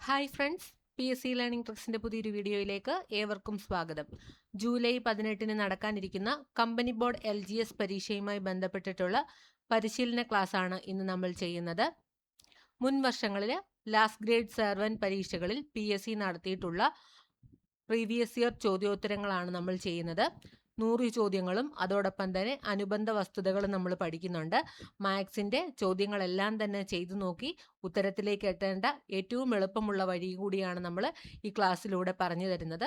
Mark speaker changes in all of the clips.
Speaker 1: Hi friends, PSC learning ട്രിക്സിന്റെ പുതിയൊരു വീഡിയോയിലേക്ക് ഏവർക്കും സ്വാഗതം. ജൂലൈ 18 നടക്കാനിരിക്കുന്ന കമ്പനി ബോർഡ് LGS പരീക്ഷയുമായി ബന്ധപ്പെട്ടിട്ടുള്ള പരിശീലന ക്ലാസ്സാണ് ഇന്ന് നമ്മൾ ചെയ്യുന്നത്. മുൻ വർഷങ്ങളിൽ ലാസ്റ്റ് ഗ്രേഡ് സെർവൻറ്റ് പരീക്ഷകളിൽ PSC നടത്തിയിട്ടുള്ള പ്രീവിയസ് ഇയർ ചോദ്യോത്തരങ്ങളാണ് നമ്മൾ ചെയ്യുന്നത്. 100 ചോദ്യങ്ങളും അതോടൊപ്പം തന്നെ അനുബന്ധ വസ്തുതകളും നമ്മൾ പഠിക്കുന്നുണ്ട്. മാത്സിൻ്റെ ചോദ്യങ്ങളെല്ലാം തന്നെ ചെയ്തു നോക്കി ഉത്തരത്തിലേക്ക് എത്തേണ്ട ഏറ്റവും എളുപ്പമുള്ള വഴി കൂടിയാണ് നമ്മൾ ഈ ക്ലാസ്സിലൂടെ പറഞ്ഞു തരുന്നത്.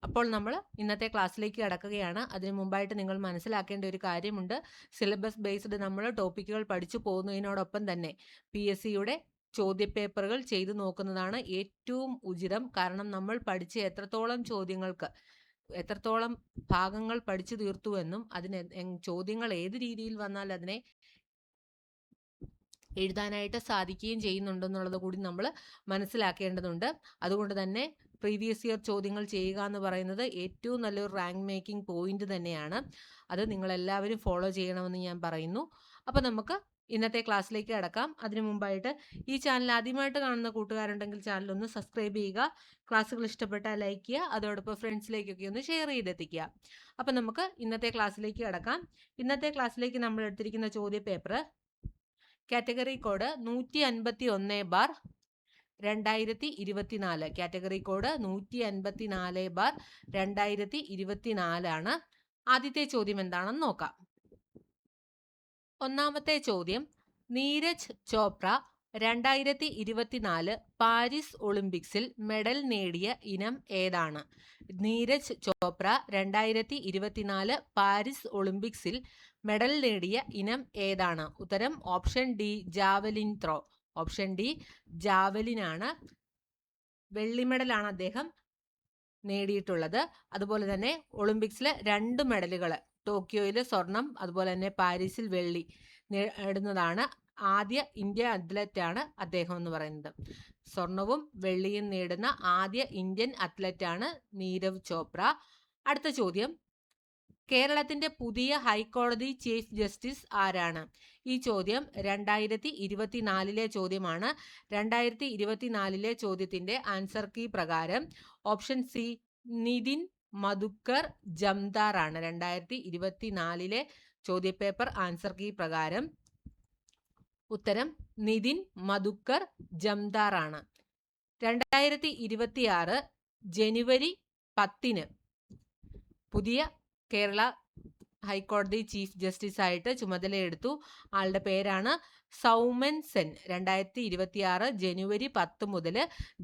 Speaker 1: അപ്പോൾ നമ്മൾ ഇന്നത്തെ ക്ലാസ്സിലേക്ക് കടക്കുകയാണ്. അതിനു മുമ്പായിട്ട് നിങ്ങൾ മനസ്സിലാക്കേണ്ട ഒരു കാര്യമുണ്ട്. സിലബസ് ബേസ്ഡ് നമ്മൾ ടോപ്പിക്കുകൾ പഠിച്ചു പോകുന്നതിനോടൊപ്പം തന്നെ PSCയുടെ ചോദ്യപേപ്പറുകൾ ചെയ്തു നോക്കുന്നതാണ് ഏറ്റവും ഉചിതം. കാരണം നമ്മൾ പഠിച്ച എത്രത്തോളം ഭാഗങ്ങൾ പഠിച്ചു തീർത്തുവെന്നും അതിന് ചോദ്യങ്ങൾ ഏത് രീതിയിൽ വന്നാൽ അതിനെ എഴുതാനായിട്ട് സാധിക്കുകയും ചെയ്യുന്നുണ്ടെന്നുള്ളത് കൂടി നമ്മൾ മനസ്സിലാക്കേണ്ടതുണ്ട്. അതുകൊണ്ട് തന്നെ പ്രീവിയസ് ഇയർ ചോദ്യങ്ങൾ ചെയ്യുക എന്ന് പറയുന്നത് ഏറ്റവും നല്ലൊരു റാങ്ക് മേക്കിംഗ് പോയിന്റ് തന്നെയാണ്. അത് നിങ്ങളെല്ലാവരും ഫോളോ ചെയ്യണമെന്ന് ഞാൻ പറയുന്നു. അപ്പോൾ നമുക്ക് ഇന്നത്തെ ക്ലാസ്സിലേക്ക് കടക്കാം. അതിനു മുമ്പായിട്ട് ഈ ചാനൽ ആദ്യമായിട്ട് കാണുന്ന കൂട്ടുകാരുണ്ടെങ്കിൽ ചാനൽ ഒന്ന് സബ്സ്ക്രൈബ് ചെയ്യുക. ക്ലാസ്സുകൾ ഇഷ്ടപ്പെട്ടാൽ ലൈക്ക് ചെയ്യുക. അതോടൊപ്പം ഫ്രണ്ട്സിലേക്കൊക്കെ ഒന്ന് ഷെയർ ചെയ്തെത്തിക്കുക. അപ്പം നമുക്ക് ഇന്നത്തെ ക്ലാസ്സിലേക്ക് കടക്കാം. ഇന്നത്തെ ക്ലാസ്സിലേക്ക് നമ്മൾ എടുത്തിരിക്കുന്ന ചോദ്യ paper category code 151/2024. Category code 154/2024 ആണ്. ആദ്യത്തെ ചോദ്യം എന്താണെന്ന് നോക്കാം. ഒന്നാമത്തെ ചോദ്യം, നീരജ് ചോപ്ര 2024 പാരീസ് ഒളിമ്പിക്സിൽ മെഡൽ നേടിയ ഇനം ഏതാണ്? നീരജ് ചോപ്ര 2024 പാരീസ് ഒളിമ്പിക്സിൽ മെഡൽ നേടിയ ഇനം ഏതാണ്? ഉത്തരം option D, javelin throw. Option D, ജാവലിനാണ്. വെള്ളി മെഡലാണ് അദ്ദേഹം നേടിയിട്ടുള്ളത്. അതുപോലെ തന്നെ ഒളിമ്പിക്സിലെ 2 മെഡലുകൾ, ടോക്കിയോയിൽ സ്വർണം, അതുപോലെ തന്നെ പാരീസിൽ വെള്ളി നേടുന്നതാണ് ആദ്യ ഇന്ത്യ അത്ലറ്റാണ് അദ്ദേഹം എന്ന് പറയുന്നത്. സ്വർണവും വെള്ളിയും നേടുന്ന ആദ്യ ഇന്ത്യൻ അത്ലറ്റാണ് നീരവ് ചോപ്ര. അടുത്ത ചോദ്യം, കേരളത്തിന്റെ പുതിയ ഹൈക്കോടതി ചീഫ് ജസ്റ്റിസ് ആരാണ്? ഈ ചോദ്യം 2024 ചോദ്യമാണ്. 2024 ചോദ്യത്തിന്റെ ആൻസർ കീ പ്രകാരം ഓപ്ഷൻ സി, നിതിൻ മധുക്കർ ജംദാർ ആണ്. 2024 ചോദ്യപേപ്പർ ആൻസർ കീ പ്രകാരം ഉത്തരം നിതിൻ മധുക്കർ ജംദാർ ആണ്. 2026 ജനുവരി 10 പുതിയ കേരള ഹൈക്കോടതി ചീഫ് ജസ്റ്റിസ് ആയിട്ട് ചുമതലയെടുത്തു. ആളുടെ പേരാണ് സൗമൻ സെൻ. 2026 ജനുവരി 10 മുതൽ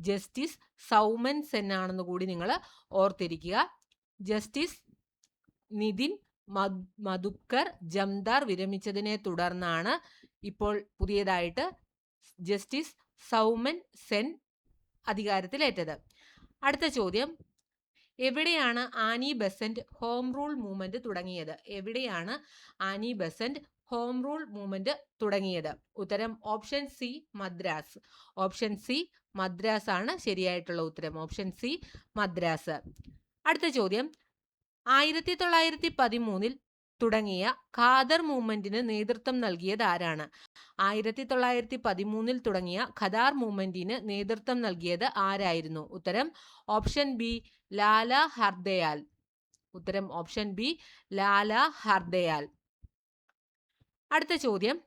Speaker 1: ജസ്റ്റിസ് സൗമൻ സെൻ ആണെന്ന് കൂടി നിങ്ങൾ ഓർത്തിരിക്കുക. ജസ്റ്റിസ് നിതിൻ മധുക്കർ ജംദാർ വിരമിച്ചതിനെ തുടർന്നാണ് ഇപ്പോൾ പുതിയതായിട്ട് ജസ്റ്റിസ് സൗമൻ സെൻ അധികാരത്തിലേറ്റത്. അടുത്ത ചോദ്യം, എവിടെയാണ് Annie Besant home rule movement തുടങ്ങിയത്? എവിടെയാണ് Annie Besant home rule movement തുടങ്ങിയത്? ഉത്തരം option C, Madras. Option C, Madras ആണ് ശരിയായിട്ടുള്ള ഉത്തരം. Option C, Madras. അടുത്ത ചോദ്യം, 1913 തുടങ്ങിയ ഖാദർ മൂവ്മെന്റിന് നേതൃത്വം നൽകിയത് ആരാണ്? 1913 തുടങ്ങിയ ഖദാർ മൂവ്മെന്റിന് നേതൃത്വം നൽകിയത് ആരായിരുന്നു? ഉത്തരം ഓപ്ഷൻ ബി, ലാല ഹർദയാൽ. ഉത്തരം ഓപ്ഷൻ ബി, ലാല ഹർദയാൽ. അടുത്ത ചോദ്യം,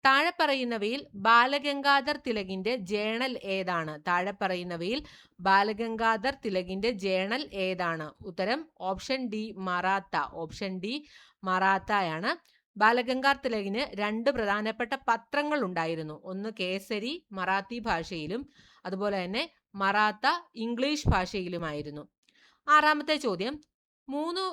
Speaker 1: താഴെ പറയുന്നവയിൽ ബാലഗംഗാധർ തിലകിന്റെ ജേണൽ ഏതാണ്? താഴെ പറയുന്നവയിൽ ബാലഗംഗാധർ തിലകിന്റെ ജേണൽ ഏതാണ്? ഉത്തരം option D, Maratha. Option D, മറാത്തയാണ്. ബാലഗംഗാധർ തിലകിന് 2 പ്രധാനപ്പെട്ട പത്രങ്ങൾ ഉണ്ടായിരുന്നു. ഒന്ന് കേസരി മറാത്തി ഭാഷയിലും അതുപോലെ തന്നെ മറാത്ത ഇംഗ്ലീഷ് ഭാഷയിലുമായിരുന്നു. ആറാമത്തെ ചോദ്യം, 3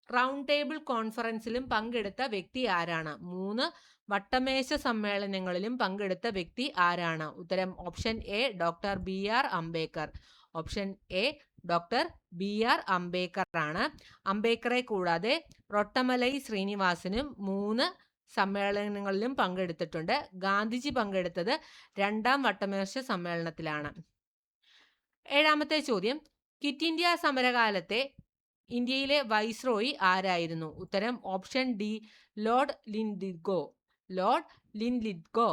Speaker 1: റൗണ്ട് ടേബിൾ കോൺഫറൻസിലും പങ്കെടുത്ത വ്യക്തി ആരാണ്? 3 വട്ടമേശ സമ്മേളനങ്ങളിലും പങ്കെടുത്ത വ്യക്തി ആരാണ്? ഉത്തരം option A, doctor BR Ambedkar. Option A, doctor BR Ambedkar ആണ്. അംബേദ്കറെ കൂടാതെ റൊട്ടമലൈ ശ്രീനിവാസനും 3 സമ്മേളനങ്ങളിലും പങ്കെടുത്തിട്ടുണ്ട്. ഗാന്ധിജി പങ്കെടുത്തത് 2ാം വട്ടമേശ സമ്മേളനത്തിലാണ്. ഏഴാമത്തെ ചോദ്യം, ക്വിറ്റ് ഇന്ത്യ സമരകാലത്തെ ഇന്ത്യയിലെ വൈസ്രോയി ആരായിരുന്നു? ഉത്തരം option D, Lord Linlithgow. Lord Linlithgow.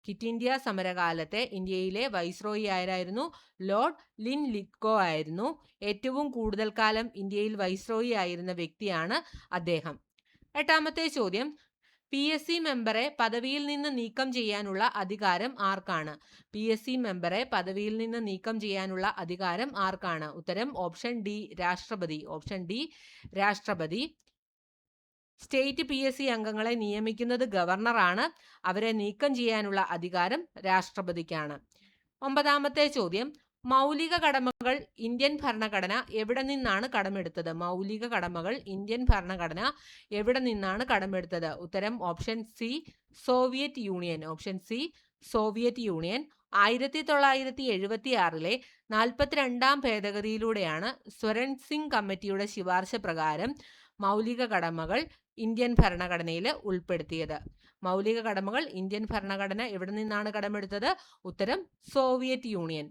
Speaker 1: Quit India സമരകാലത്തെ ഇന്ത്യയിലെ വൈസ്രോയി ആരായിരുന്നു? ലോർഡ് ലിൻലിത്ഗോ ആയിരുന്നു. ഏറ്റവും കൂടുതൽ കാലം ഇന്ത്യയിൽ വൈസ്രോയി ആയിരുന്ന വ്യക്തിയാണ് അദ്ദേഹം. 8ാമത്തെ ചോദ്യം, PSC മെമ്പറെ പദവിയിൽ നിന്ന് നീക്കം ചെയ്യാനുള്ള അധികാരം ആർക്കാണ്? PSC മെമ്പറെ പദവിയിൽ നിന്ന് നീക്കം ചെയ്യാനുള്ള അധികാരം ആർക്കാണ്? ഉത്തരം ഓപ്ഷൻ ഡി, രാഷ്ട്രപതി. ഓപ്ഷൻ ഡി, രാഷ്ട്രപതി. സ്റ്റേറ്റ് PSC അംഗങ്ങളെ നിയമിക്കുന്നത് ഗവർണറാണ്. അവരെ നീക്കം ചെയ്യാനുള്ള അധികാരം രാഷ്ട്രപതിക്കാണ്. 9ാമത്തെ ചോദ്യം, മൗലിക കടമകൾ ഇന്ത്യൻ ഭരണഘടന എവിടെ നിന്നാണ് കടമെടുത്തത്? മൗലിക കടമകൾ ഇന്ത്യൻ ഭരണഘടന എവിടെ നിന്നാണ് കടമെടുത്തത്? ഉത്തരം option C, Soviet Union. Option C, Soviet Union. 1976 42ാം ഭേദഗതിയിലൂടെയാണ് സ്വരൺ സിംഗ് കമ്മിറ്റിയുടെ ശുപാർശ പ്രകാരം മൗലിക കടമകൾ ഇന്ത്യൻ ഭരണഘടനയിൽ ഉൾപ്പെടുത്തിയത്. മൗലിക കടമകൾ ഇന്ത്യൻ ഭരണഘടന എവിടെ നിന്നാണ് കടമെടുത്തത്? ഉത്തരം സോവിയറ്റ് യൂണിയൻ.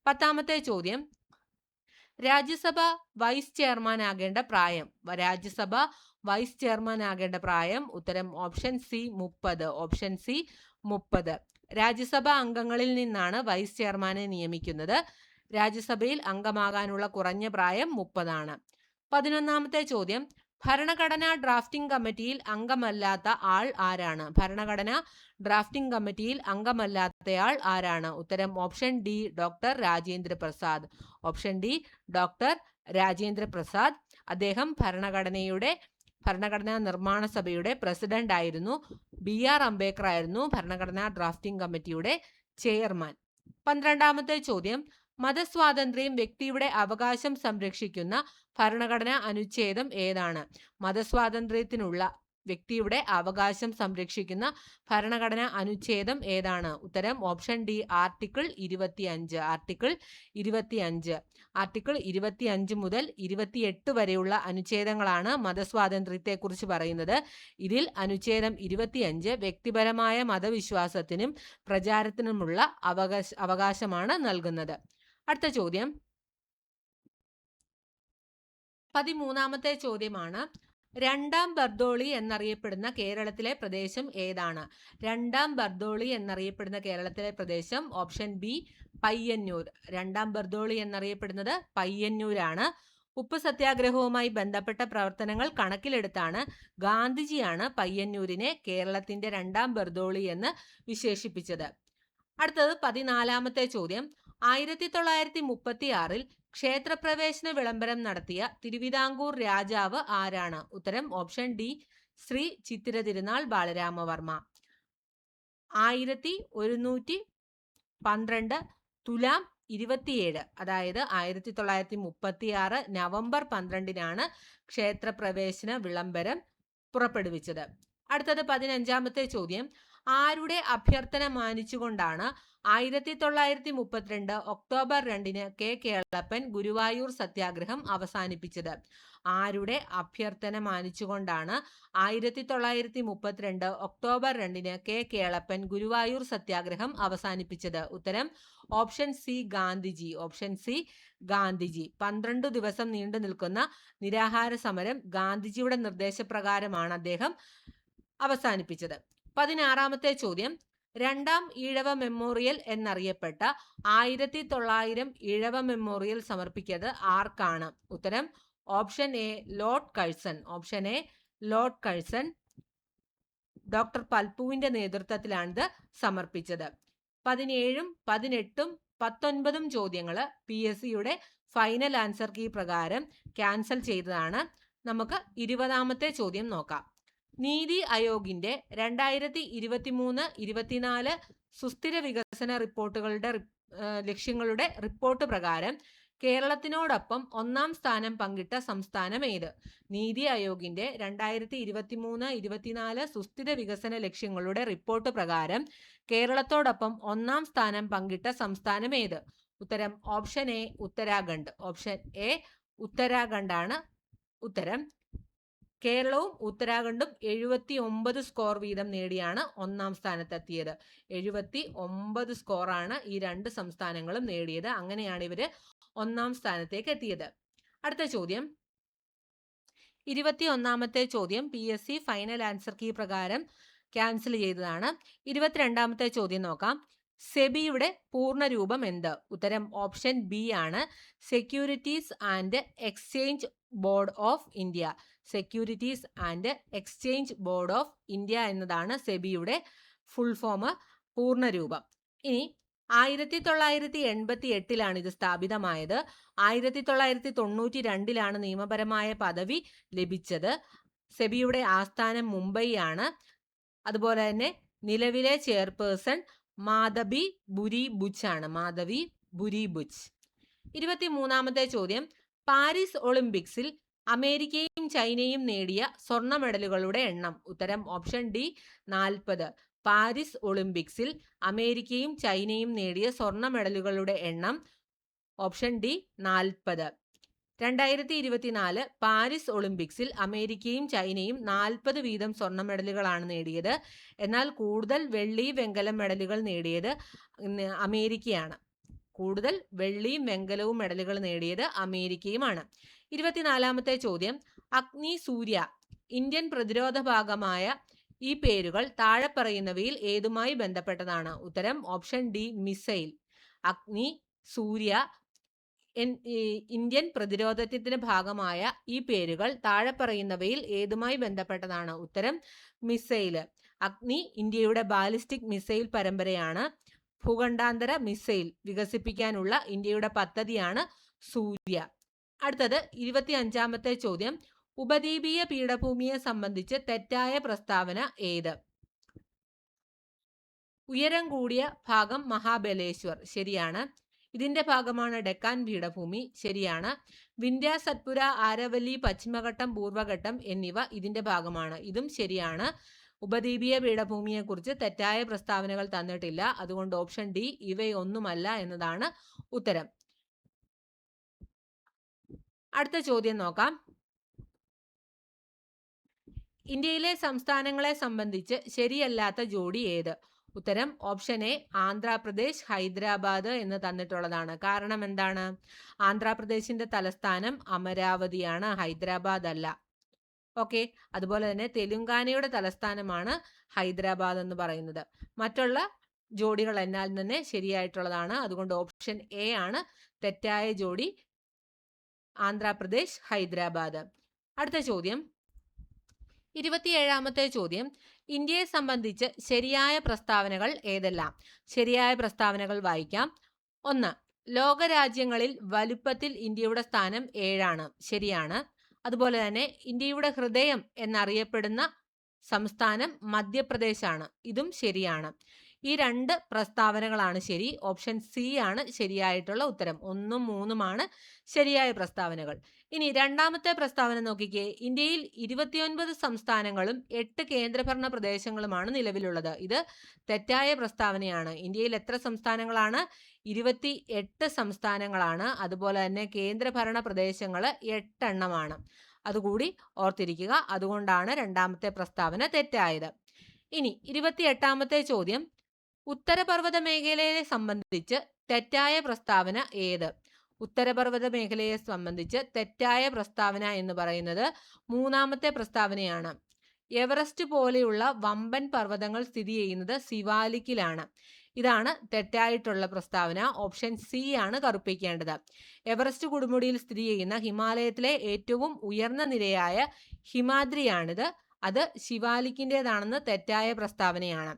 Speaker 1: 10ാമത്തെ ചോദ്യം, രാജ്യസഭ വൈസ് ചെയർമാൻ ആകേണ്ട പ്രായം. രാജ്യസഭ വൈസ് ചെയർമാൻ ആകേണ്ട പ്രായം. ഉത്തരം ഓപ്ഷൻ സി, 30. Option C, 30. രാജ്യസഭാ അംഗങ്ങളിൽ നിന്നാണ് വൈസ് ചെയർമാനെ നിയമിക്കുന്നത്. രാജ്യസഭയിൽ അംഗമാകാനുള്ള കുറഞ്ഞ പ്രായം 30 ആണ്. 11ാമത്തെ ചോദ്യം, ഭരണഘടനാ ഡ്രാഫ്റ്റിംഗ് കമ്മിറ്റിയിൽ അംഗമല്ലാത്ത ആൾ ആരാണ്? ഭരണഘടനാ ഡ്രാഫ്റ്റിംഗ് കമ്മിറ്റിയിൽ അംഗമല്ലാത്തയാൾ ആരാണ്? ഉത്തരം option D, doctor Rajendra Prasad. Option D, doctor Rajendra Prasad. അദ്ദേഹം ഭരണഘടനാ നിർമ്മാണ സഭയുടെ പ്രസിഡന്റ് ആയിരുന്നു. BR അംബേദ്കർ ആയിരുന്നു ഭരണഘടനാ ഡ്രാഫ്റ്റിംഗ് കമ്മിറ്റിയുടെ ചെയർമാൻ. 12ാമത്തെ ചോദ്യം, മതസ്വാതന്ത്ര്യം വ്യക്തിയുടെ അവകാശം സംരക്ഷിക്കുന്ന ഭരണഘടനാ അനുച്ഛേദം ഏതാണ്? മതസ്വാതന്ത്ര്യത്തിനുള്ള വ്യക്തിയുടെ അവകാശം സംരക്ഷിക്കുന്ന ഭരണഘടനാ അനുച്ഛേദം ഏതാണ്? ഉത്തരം option D, article 25. Article 25. Article 25 മുതൽ 28 വരെയുള്ള അനുച്ഛേദങ്ങളാണ് മതസ്വാതന്ത്ര്യത്തെക്കുറിച്ച് പറയുന്നത്. ഇതിൽ അനുച്ഛേദം 25 വ്യക്തിപരമായ മതവിശ്വാസത്തിനും പ്രചാരത്തിനുമുള്ള അവകാശമാണ് നൽകുന്നത്. അടുത്ത ചോദ്യം, 13ാമത്തെ ചോദ്യമാണ്, രണ്ടാം ബർദോളി എന്നറിയപ്പെടുന്ന കേരളത്തിലെ പ്രദേശം ഏതാണ്? രണ്ടാം ബർദോളി എന്നറിയപ്പെടുന്ന കേരളത്തിലെ പ്രദേശം ഓപ്ഷൻ ബി, പയ്യന്നൂർ. രണ്ടാം ബർദോളി എന്നറിയപ്പെടുന്നത് പയ്യന്നൂരാണ്. ഉപ്പ് സത്യാഗ്രഹവുമായി ബന്ധപ്പെട്ട പ്രവർത്തനങ്ങൾ കണക്കിലെടുത്താണ് ഗാന്ധിജിയാണ് പയ്യന്നൂരിനെ കേരളത്തിന്റെ രണ്ടാം ബർദോളി എന്ന് വിശേഷിപ്പിച്ചത്. അടുത്തത് 14ാമത്തെ ചോദ്യം, 1936 ക്ഷേത്രപ്രവേശന വിളംബരം നടത്തിയ തിരുവിതാംകൂർ രാജാവ് ആരാണ്? ഉത്തരം ഓപ്ഷൻ ഡി, ശ്രീ ചിത്തിര തിരുനാൾ ബാലരാമവർമ്മ. 1112 തുലാം 27, അതായത് 1936 നവംബർ 12-നാണ് ക്ഷേത്രപ്രവേശന വിളംബരം പുറപ്പെടുവിച്ചത്. അടുത്തത് 15ാമത്തെ ചോദ്യം, ആരുടെ അഭ്യർത്ഥന മാനിച്ചുകൊണ്ടാണ് 1932 ഒക്ടോബർ 2-ന് കെ കേളപ്പൻ ഗുരുവായൂർ സത്യാഗ്രഹം അവസാനിപ്പിച്ചത്? ആരുടെ അഭ്യർത്ഥന മാനിച്ചുകൊണ്ടാണ് 1932 ഒക്ടോബർ 2-ന് കെ കേളപ്പൻ ഗുരുവായൂർ സത്യാഗ്രഹം അവസാനിപ്പിച്ചത്? ഉത്തരം option C, Gandhiji. Option C, Gandhiji. 12 ദിവസം നീണ്ടു നിൽക്കുന്ന നിരാഹാര സമരം ഗാന്ധിജിയുടെ നിർദ്ദേശപ്രകാരമാണ് അദ്ദേഹം അവസാനിപ്പിച്ചത്. 16ാമത്തെ ചോദ്യം, രണ്ടാം ഈഴവ മെമ്മോറിയൽ എന്നറിയപ്പെട്ട 1900 ഈഴവ മെമ്മോറിയൽ സമർപ്പിച്ചത് ആർക്കാണ്? ഉത്തരം option A, Lord Curzon. Option A, Lord Curzon. Doctor പൽപുവിന്റെ നേതൃത്വത്തിലാണിത് സമർപ്പിച്ചത്. 17ഉം 18ഉം 19ഉം ചോദ്യങ്ങൾ PSCയുടെ ഫൈനൽ ആൻസർ കീ പ്രകാരം ക്യാൻസൽ ചെയ്തതാണ്. നമുക്ക് 20ാമത്തെ ചോദ്യം നോക്കാം. നീതി ആയോഗിന്റെ 2023-24 സുസ്ഥിര വികസന ലക്ഷ്യങ്ങളുടെ റിപ്പോർട്ട് പ്രകാരം കേരളത്തിനോടൊപ്പം 1-ാം സ്ഥാനം പങ്കിട്ട സംസ്ഥാനം ഏത്? നീതി ആയോഗിന്റെ 2023-24 സുസ്ഥിര വികസന ലക്ഷ്യങ്ങളുടെ റിപ്പോർട്ട് പ്രകാരം കേരളത്തോടൊപ്പം 1-ാം സ്ഥാനം പങ്കിട്ട സംസ്ഥാനം ഏത്? ഉത്തരം option A, Uttarakhand. Option A, ഉത്തരാഖണ്ഡാണ് ഉത്തരം. കേരളവും ഉത്തരാഖണ്ഡും 79 സ്കോർ വീതം നേടിയാണ് 1-ാം സ്ഥാനത്തെത്തിയത്. 79 സ്കോറാണ് ഈ രണ്ട് സംസ്ഥാനങ്ങളും നേടിയത്. അങ്ങനെയാണ് ഇവര് 1-ാം സ്ഥാനത്തേക്ക് എത്തിയത്. അടുത്ത ചോദ്യം, 21ാമത്തെ ചോദ്യം PSC ഫൈനൽ ആൻസർ കീ പ്രകാരം ക്യാൻസൽ ചെയ്തതാണ്. 22ാമത്തെ ചോദ്യം നോക്കാം. സെബിയുടെ പൂർണ്ണരൂപം എന്ത്? ഉത്തരം ഓപ്ഷൻ ബി ആണ്, securities and exchange board of India. Securities and exchange board of India എന്നതാണ് സെബിയുടെ ഫുൾ ഫോം, പൂർണ്ണരൂപം. ഇനി 1988 ഇത് സ്ഥാപിതമായത്. 1992 നിയമപരമായ പദവി ലഭിച്ചത്. സെബിയുടെ ആസ്ഥാനം മുംബൈ ആണ്. അതുപോലെ തന്നെ നിലവിലെ ചെയർപേഴ്സൺ മാധവി ബുരി ബുച്ച് ആണ്. മാധവി ബുരി ബുച്ച്. 23ാമത്തെ ചോദ്യം. പാരീസ് ഒളിമ്പിക്സിൽ അമേരിക്കയും ചൈനയും നേടിയ സ്വർണ്ണ മെഡലുകളുടെ എണ്ണം? ഉത്തരം ഓപ്ഷൻ ഡി 40. പാരീസ് ഒളിമ്പിക്സിൽ അമേരിക്കയും ചൈനയും നേടിയ സ്വർണ്ണ മെഡലുകളുടെ എണ്ണം ഓപ്ഷൻ ഡി 40. 2024 പാരീസ് ഒളിമ്പിക്സിൽ അമേരിക്കയും ചൈനയും 40 വീതം സ്വർണ്ണ മെഡലുകളാണ് നേടിയത്. എന്നാൽ കൂടുതൽ വെള്ളി വെങ്കലം മെഡലുകൾ നേടിയത് അമേരിക്കയാണ്. കൂടുതൽ വെള്ളിയും വെങ്കലവും മെഡലുകൾ നേടിയത് അമേരിക്കയുമാണ്. 24ാമത്തെ ചോദ്യം. അഗ്നി, സൂര്യ, ഇന്ത്യൻ പ്രതിരോധ ഭാഗമായ ഈ പേരുകൾ താഴെ പറയുന്നവയിൽ ഏതുമായി ബന്ധപ്പെട്ടതാണ്? ഉത്തരം ഓപ്ഷൻ ഡി മിസൈൽ. അഗ്നി, സൂര്യ, ഇന്ത്യൻ പ്രതിരോധത്തിന്റെ ഭാഗമായ ഈ പേരുകൾ താഴെ പറയുന്നവയിൽ ഏതുമായി ബന്ധപ്പെട്ടതാണ്? ഉത്തരം മിസൈല്. അഗ്നി ഇന്ത്യയുടെ ബാലിസ്റ്റിക് മിസൈൽ പരമ്പരയാണ്. ഭൂഖണ്ഡാന്തര മിസൈൽ വികസിപ്പിക്കാനുള്ള ഇന്ത്യയുടെ പദ്ധതിയാണ് സൂര്യ. അടുത്തത് 25ാമത്തെ ചോദ്യം. ഉപദ്വീപീയ പീഠഭൂമിയെ സംബന്ധിച്ച് തെറ്റായ പ്രസ്താവന ഏത്? ഉയരം കൂടിയ ഭാഗം മഹാബലേശ്വർ, ശരിയാണ്. ഇതിന്റെ ഭാഗമാണ് ഡെക്കാൻ പീഠഭൂമി, ശരിയാണ്. വിന്ധ്യ, സത്പുര, ആരവല്ലി, പശ്ചിമഘട്ടം, പൂർവഘട്ടം എന്നിവ ഇതിന്റെ ഭാഗമാണ്, ഇതും ശരിയാണ്. ഉപദ്വീപീയ പീഠഭൂമിയെക്കുറിച്ച് തെറ്റായ പ്രസ്താവനകൾ തന്നിട്ടില്ല. അതുകൊണ്ട് ഓപ്ഷൻ ഡി ഇവയൊന്നുമല്ല എന്നതാണ് ഉത്തരം. അടുത്ത ചോദ്യം നോക്കാം. ഇന്ത്യയിലെ സംസ്ഥാനങ്ങളെ സംബന്ധിച്ച് ശരിയല്ലാത്ത ജോഡി ഏത്? ഉത്തരം ഓപ്ഷൻ എ ആന്ധ്രാപ്രദേശ്, ഹൈദരാബാദ് എന്ന് തന്നിട്ടുള്ളതാണ്. കാരണം എന്താണ്? ആന്ധ്രാപ്രദേശിന്റെ തലസ്ഥാനം അമരാവതിയാണ്, ഹൈദരാബാദ് അല്ല. ഓക്കെ. അതുപോലെ തന്നെ തെലുങ്കാനയുടെ തലസ്ഥാനമാണ് ഹൈദരാബാദ് എന്ന് പറയുന്നത്. മറ്റുള്ള ജോഡികളെല്ലാം തന്നെ ശരിയായിട്ടുള്ളതാണ്. അതുകൊണ്ട് ഓപ്ഷൻ എ ആണ് തെറ്റായ ജോഡി, ആന്ധ്രാപ്രദേശ്, ഹൈദരാബാദ്. അടുത്ത ചോദ്യം. 27ാമത്തെ ചോദ്യം. ഇന്ത്യയെ സംബന്ധിച്ച് ശരിയായ പ്രസ്താവനകൾ ഏതെല്ലാം? ശരിയായ പ്രസ്താവനകൾ വായിക്കാം. 1. ലോകരാജ്യങ്ങളിൽ വലുപ്പത്തിൽ ഇന്ത്യയുടെ സ്ഥാനം 7ആണ്, ശരിയാണ്. അതുപോലെ തന്നെ ഇന്ത്യയുടെ ഹൃദയം എന്നറിയപ്പെടുന്ന സംസ്ഥാനം മധ്യപ്രദേശാണ്, ഇതും ശരിയാണ്. ഈ 2 പ്രസ്താവനകളാണ് ശരി. ഓപ്ഷൻ സി ആണ് ശരിയായിട്ടുള്ള ഉത്തരം. 1ഉം 3ഉമാണ് ശരിയായ പ്രസ്താവനകൾ. ഇനി രണ്ടാമത്തെ പ്രസ്താവന നോക്കിക്കേ. ഇന്ത്യയിൽ 29 സംസ്ഥാനങ്ങളും 8 കേന്ദ്രഭരണ പ്രദേശങ്ങളുമാണ് നിലവിലുള്ളത്. ഇത് തെറ്റായ പ്രസ്താവനയാണ്. ഇന്ത്യയിൽ എത്ര സംസ്ഥാനങ്ങളാണ്? 28 സംസ്ഥാനങ്ങളാണ്. അതുപോലെ തന്നെ കേന്ദ്രഭരണ പ്രദേശങ്ങൾ 8 എണ്ണമാണ്. അതുകൂടി ഓർത്തിരിക്കുക. അതുകൊണ്ടാണ് രണ്ടാമത്തെ പ്രസ്താവന തെറ്റായത്. ഇനി 28ാമത്തെ ചോദ്യം. ഉത്തരപർവ്വത മേഖലയെ സംബന്ധിച്ച് തെറ്റായ പ്രസ്താവന ഏത്? ഉത്തരപർവ്വത മേഖലയെ സംബന്ധിച്ച് തെറ്റായ പ്രസ്താവന എന്ന് പറയുന്നത് 3ാമത്തെ പ്രസ്താവനയാണ്. എവറസ്റ്റ് പോലെയുള്ള വമ്പൻ പർവ്വതങ്ങൾ സ്ഥിതി ചെയ്യുന്നത് സിവാലിക്കിലാണ്. ഇതാണ് തെറ്റായിട്ടുള്ള പ്രസ്താവന. ഓപ്ഷൻ സി ആണ് കറുപ്പിക്കേണ്ടത്. എവറസ്റ്റ് കൊടുമുടിയിൽ സ്ഥിതി ചെയ്യുന്ന ഹിമാലയത്തിലെ ഏറ്റവും ഉയർന്ന നിരയായ ഹിമാദ്രിയാണിത്. അത് ശിവാലിക്കിൻ്റെതാണെന്ന് തെറ്റായ പ്രസ്താവനയാണ്.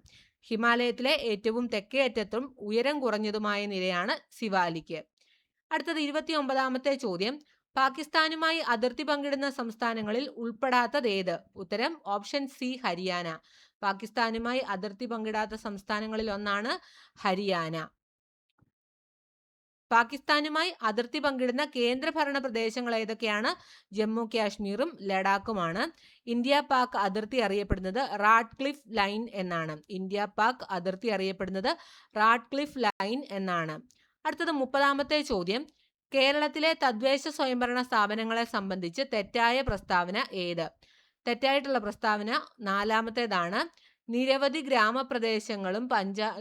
Speaker 1: ഹിമാലയത്തിലെ ഏറ്റവും തെക്കേ അറ്റത്തും ഉയരം കുറഞ്ഞതുമായ നിരയാണ് സിവാലിക്ക്. അടുത്തത് 29ാമത്തെ ചോദ്യം. പാകിസ്ഥാനുമായി അതിർത്തി പങ്കിടുന്ന സംസ്ഥാനങ്ങളിൽ ഉൾപ്പെടാത്തത് ഏത്? ഉത്തരം ഓപ്ഷൻ സി ഹരിയാന. പാകിസ്ഥാനുമായി അതിർത്തി പങ്കിടാത്ത സംസ്ഥാനങ്ങളിൽ ഒന്നാണ് ഹരിയാന. പാകിസ്ഥാനുമായി അതിർത്തി പങ്കിടുന്ന കേന്ദ്രഭരണ പ്രദേശങ്ങൾ ഏതൊക്കെയാണ്? ജമ്മു കാശ്മീറും ലഡാക്കുമാണ്. ഇന്ത്യ പാക് അതിർത്തി അറിയപ്പെടുന്നത് റാഡ്ക്ലിഫ് ലൈൻ എന്നാണ്. ഇന്ത്യ പാക് അതിർത്തി അറിയപ്പെടുന്നത് റാഡ്ക്ലിഫ് ലൈൻ എന്നാണ്. അടുത്തത് 30ാമത്തെ ചോദ്യം. കേരളത്തിലെ തദ്ദേശ സ്വയംഭരണ സ്ഥാപനങ്ങളെ സംബന്ധിച്ച് തെറ്റായ പ്രസ്താവന ഏത്? തെറ്റായിട്ടുള്ള പ്രസ്താവന 4ാമത്തേതാണ്. നിരവധി ഗ്രാമപ്രദേശങ്ങളും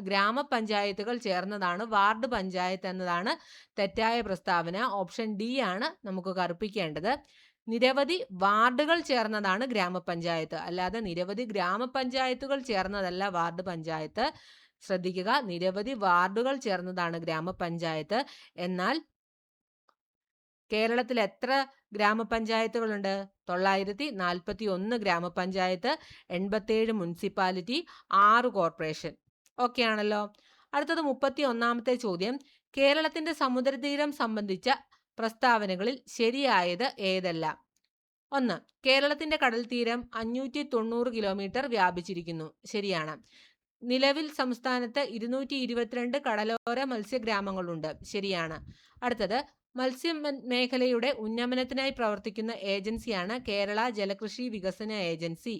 Speaker 1: ഗ്രാമപഞ്ചായത്തുകൾ ചേർന്നതാണ് വാർഡ് പഞ്ചായത്ത് എന്നതാണ് തെറ്റായ പ്രസ്താവന. ഓപ്ഷൻ ഡി ആണ് നമുക്ക് കറുപ്പിക്കേണ്ടത്. നിരവധി വാർഡുകൾ ചേർന്നതാണ് ഗ്രാമപഞ്ചായത്ത്, അല്ലാതെ നിരവധി ഗ്രാമപഞ്ചായത്തുകൾ ചേർന്നതല്ല വാർഡ് പഞ്ചായത്ത്. ശ്രദ്ധിക്കുക, നിരവധി വാർഡുകൾ ചേർന്നതാണ് ഗ്രാമപഞ്ചായത്ത്. എന്നാൽ കേരളത്തിൽ എത്ര ഗ്രാമപഞ്ചായത്തുകളുണ്ട്? 941 ഗ്രാമപഞ്ചായത്ത്, 87 മുനിസിപ്പാലിറ്റി, 6 കോർപ്പറേഷൻ. ഓക്കെ ആണല്ലോ. അടുത്തത് 31ാമത്തെ ചോദ്യം. കേരളത്തിന്റെ സമുദ്രതീരം സംബന്ധിച്ച പ്രസ്താവനകളിൽ ശരിയായത് ഏതെല്ലാം? 1. കേരളത്തിന്റെ കടൽ തീരം 590 കിലോമീറ്റർ വ്യാപിച്ചിരിക്കുന്നു. ശരിയാണ്. നിലവിൽ സംസ്ഥാനത്ത് 222 കടലോര മത്സ്യഗ്രാമങ്ങളുണ്ട്. ശരിയാണ്. അടുത്തത്, മത്സ്യ മേഖലയുടെ ഉന്നമനത്തിനായി പ്രവർത്തിക്കുന്ന ഏജൻസിയാണ് കേരള ജലകൃഷി വികസന ഏജൻസി.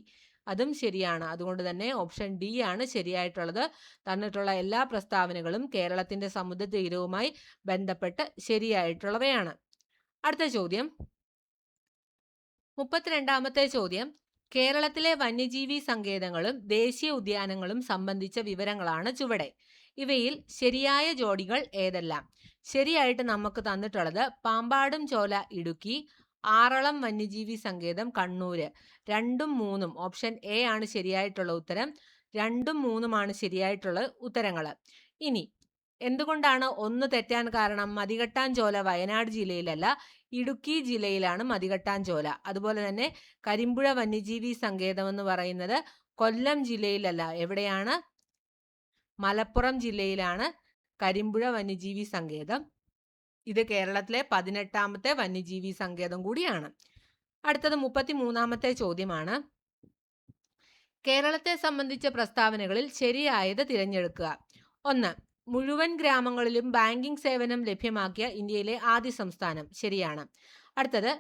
Speaker 1: അതും ശരിയാണ്. അതുകൊണ്ട് തന്നെ ഓപ്ഷൻ ഡി ആണ് ശരിയായിട്ടുള്ളത്. തന്നിട്ടുള്ള എല്ലാ പ്രസ്താവനകളും കേരളത്തിന്റെ സമുദ്രതീരവുമായി ബന്ധപ്പെട്ട് ശരിയായിട്ടുള്ളവയാണ്. അടുത്ത ചോദ്യം, 32ാമത്തെ ചോദ്യം. കേരളത്തിലെ വന്യജീവി സങ്കേതങ്ങളും ദേശീയ ഉദ്യാനങ്ങളും സംബന്ധിച്ച വിവരങ്ങളാണ് ചുവടെ. ഇവയിൽ ശരിയായ ജോഡികൾ ഏതെല്ലാം? ശരിയായിട്ട് നമുക്ക് തന്നിട്ടുള്ളത് പാമ്പാടും ചോല ഇടുക്കി, ആറളം വന്യജീവി സങ്കേതം കണ്ണൂര്. 2ഉം 3ഉം ഓപ്ഷൻ എ ആണ് ശരിയായിട്ടുള്ള ഉത്തരം. 2ഉം 3ഉമാണ് ശരിയായിട്ടുള്ള ഉത്തരങ്ങൾ. ഇനി എന്തുകൊണ്ടാണ് 1 തെറ്റാൻ കാരണം? മതികെട്ടാൻ ചോല വയനാട് ജില്ലയിലല്ല, ഇടുക്കി ജില്ലയിലാണ് മതികെട്ടാൻ ചോല. അതുപോലെ തന്നെ കരിമ്പുഴ വന്യജീവി സങ്കേതം എന്ന് പറയുന്നത് കൊല്ലം ജില്ലയിലല്ല, എവിടെയാണ്? മലപ്പുറം ജില്ലയിലാണ് കരിമ്പുഴ വന്യജീവി സങ്കേതം. ഇത് കേരളത്തിലെ 18ാമത്തെ വന്യജീവി സങ്കേതം കൂടിയാണ്. അടുത്തത് 33ാമത്തെ ചോദ്യമാണ്. കേരളത്തെ സംബന്ധിച്ച പ്രസ്താവനകളിൽ ശരിയായത് തിരഞ്ഞെടുക്കുക. 1. മുഴുവൻ ഗ്രാമങ്ങളിലും ബാങ്കിംഗ് സേവനം ലഭ്യമാക്കിയ ഇന്ത്യയിലെ ആദ്യ സംസ്ഥാനം. ശരിയാണ്. അടുത്തത്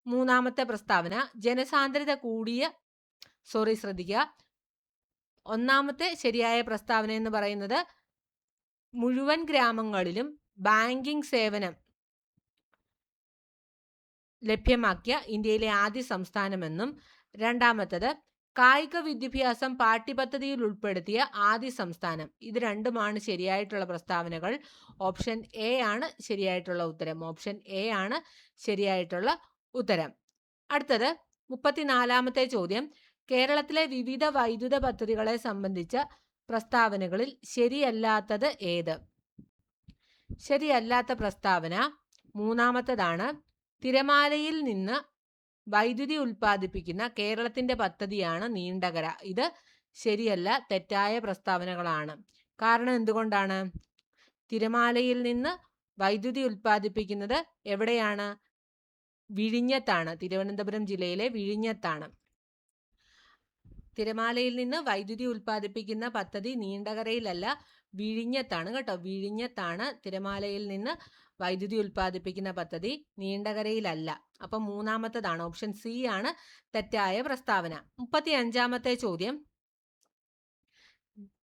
Speaker 1: 3ാമത്തെ പ്രസ്താവന. ജനസാന്ദ്രത കൂടിയ ശ്രദ്ധിക്കുക, 1ാമത്തെ ശരിയായ പ്രസ്താവന എന്ന് പറയുന്നത് മുഴുവൻ ഗ്രാമങ്ങളിലും ബാങ്കിംഗ് സേവനം ലഭ്യമാക്കിയ ഇന്ത്യയിലെ ആദ്യ സംസ്ഥാനമെന്നും, 2ാമത്തത് കായിക വിദ്യാഭ്യാസം പാഠ്യപദ്ധതിയിൽ ഉൾപ്പെടുത്തിയ ആദ്യ സംസ്ഥാനം. ഇത് രണ്ടുമാണ് ശരിയായിട്ടുള്ള പ്രസ്താവനകൾ. ഓപ്ഷൻ എ ആണ് ശരിയായിട്ടുള്ള ഉത്തരം. ഓപ്ഷൻ എ ആണ് ശരിയായിട്ടുള്ള ഉത്തരം. അടുത്തത് 34ാമത്തെ ചോദ്യം. കേരളത്തിലെ വിവിധ വൈദ്യുത പദ്ധതികളെ സംബന്ധിച്ച പ്രസ്താവനകളിൽ ശരിയല്ലാത്തത് ഏത്? ശരിയല്ലാത്ത പ്രസ്താവന 3ാമത്തതാണ്. തിരമാലയിൽ നിന്ന് വൈദ്യുതി ഉൽപ്പാദിപ്പിക്കുന്ന കേരളത്തിന്റെ പദ്ധതിയാണ് നീണ്ടകര. ഇത് ശരിയല്ല, തെറ്റായ പ്രസ്താവനകളാണ്. കാരണം എന്തുകൊണ്ടാണ്? തിരമാലയിൽ നിന്ന് വൈദ്യുതി ഉൽപ്പാദിപ്പിക്കുന്നത് എവിടെയാണ്? വിഴിഞ്ഞത്താണ്. തിരുവനന്തപുരം ജില്ലയിലെ വിഴിഞ്ഞത്താണ്. തിരമാലയിൽ നിന്ന് വൈദ്യുതി ഉൽപ്പാദിപ്പിക്കുന്ന പദ്ധതി നീണ്ടകരയിലല്ല, വിഴിഞ്ഞത്താണ് കേട്ടോ. വിഴിഞ്ഞത്താണ് തിരമാലയിൽ നിന്ന് വൈദ്യുതി ഉൽപ്പാദിപ്പിക്കുന്ന പദ്ധതി, നീണ്ടകരയിലല്ല. അപ്പം 3ാമത്തതാണ്, ഓപ്ഷൻ സി ആണ് തെറ്റായ പ്രസ്താവന. 35ാമത്തെ ചോദ്യം.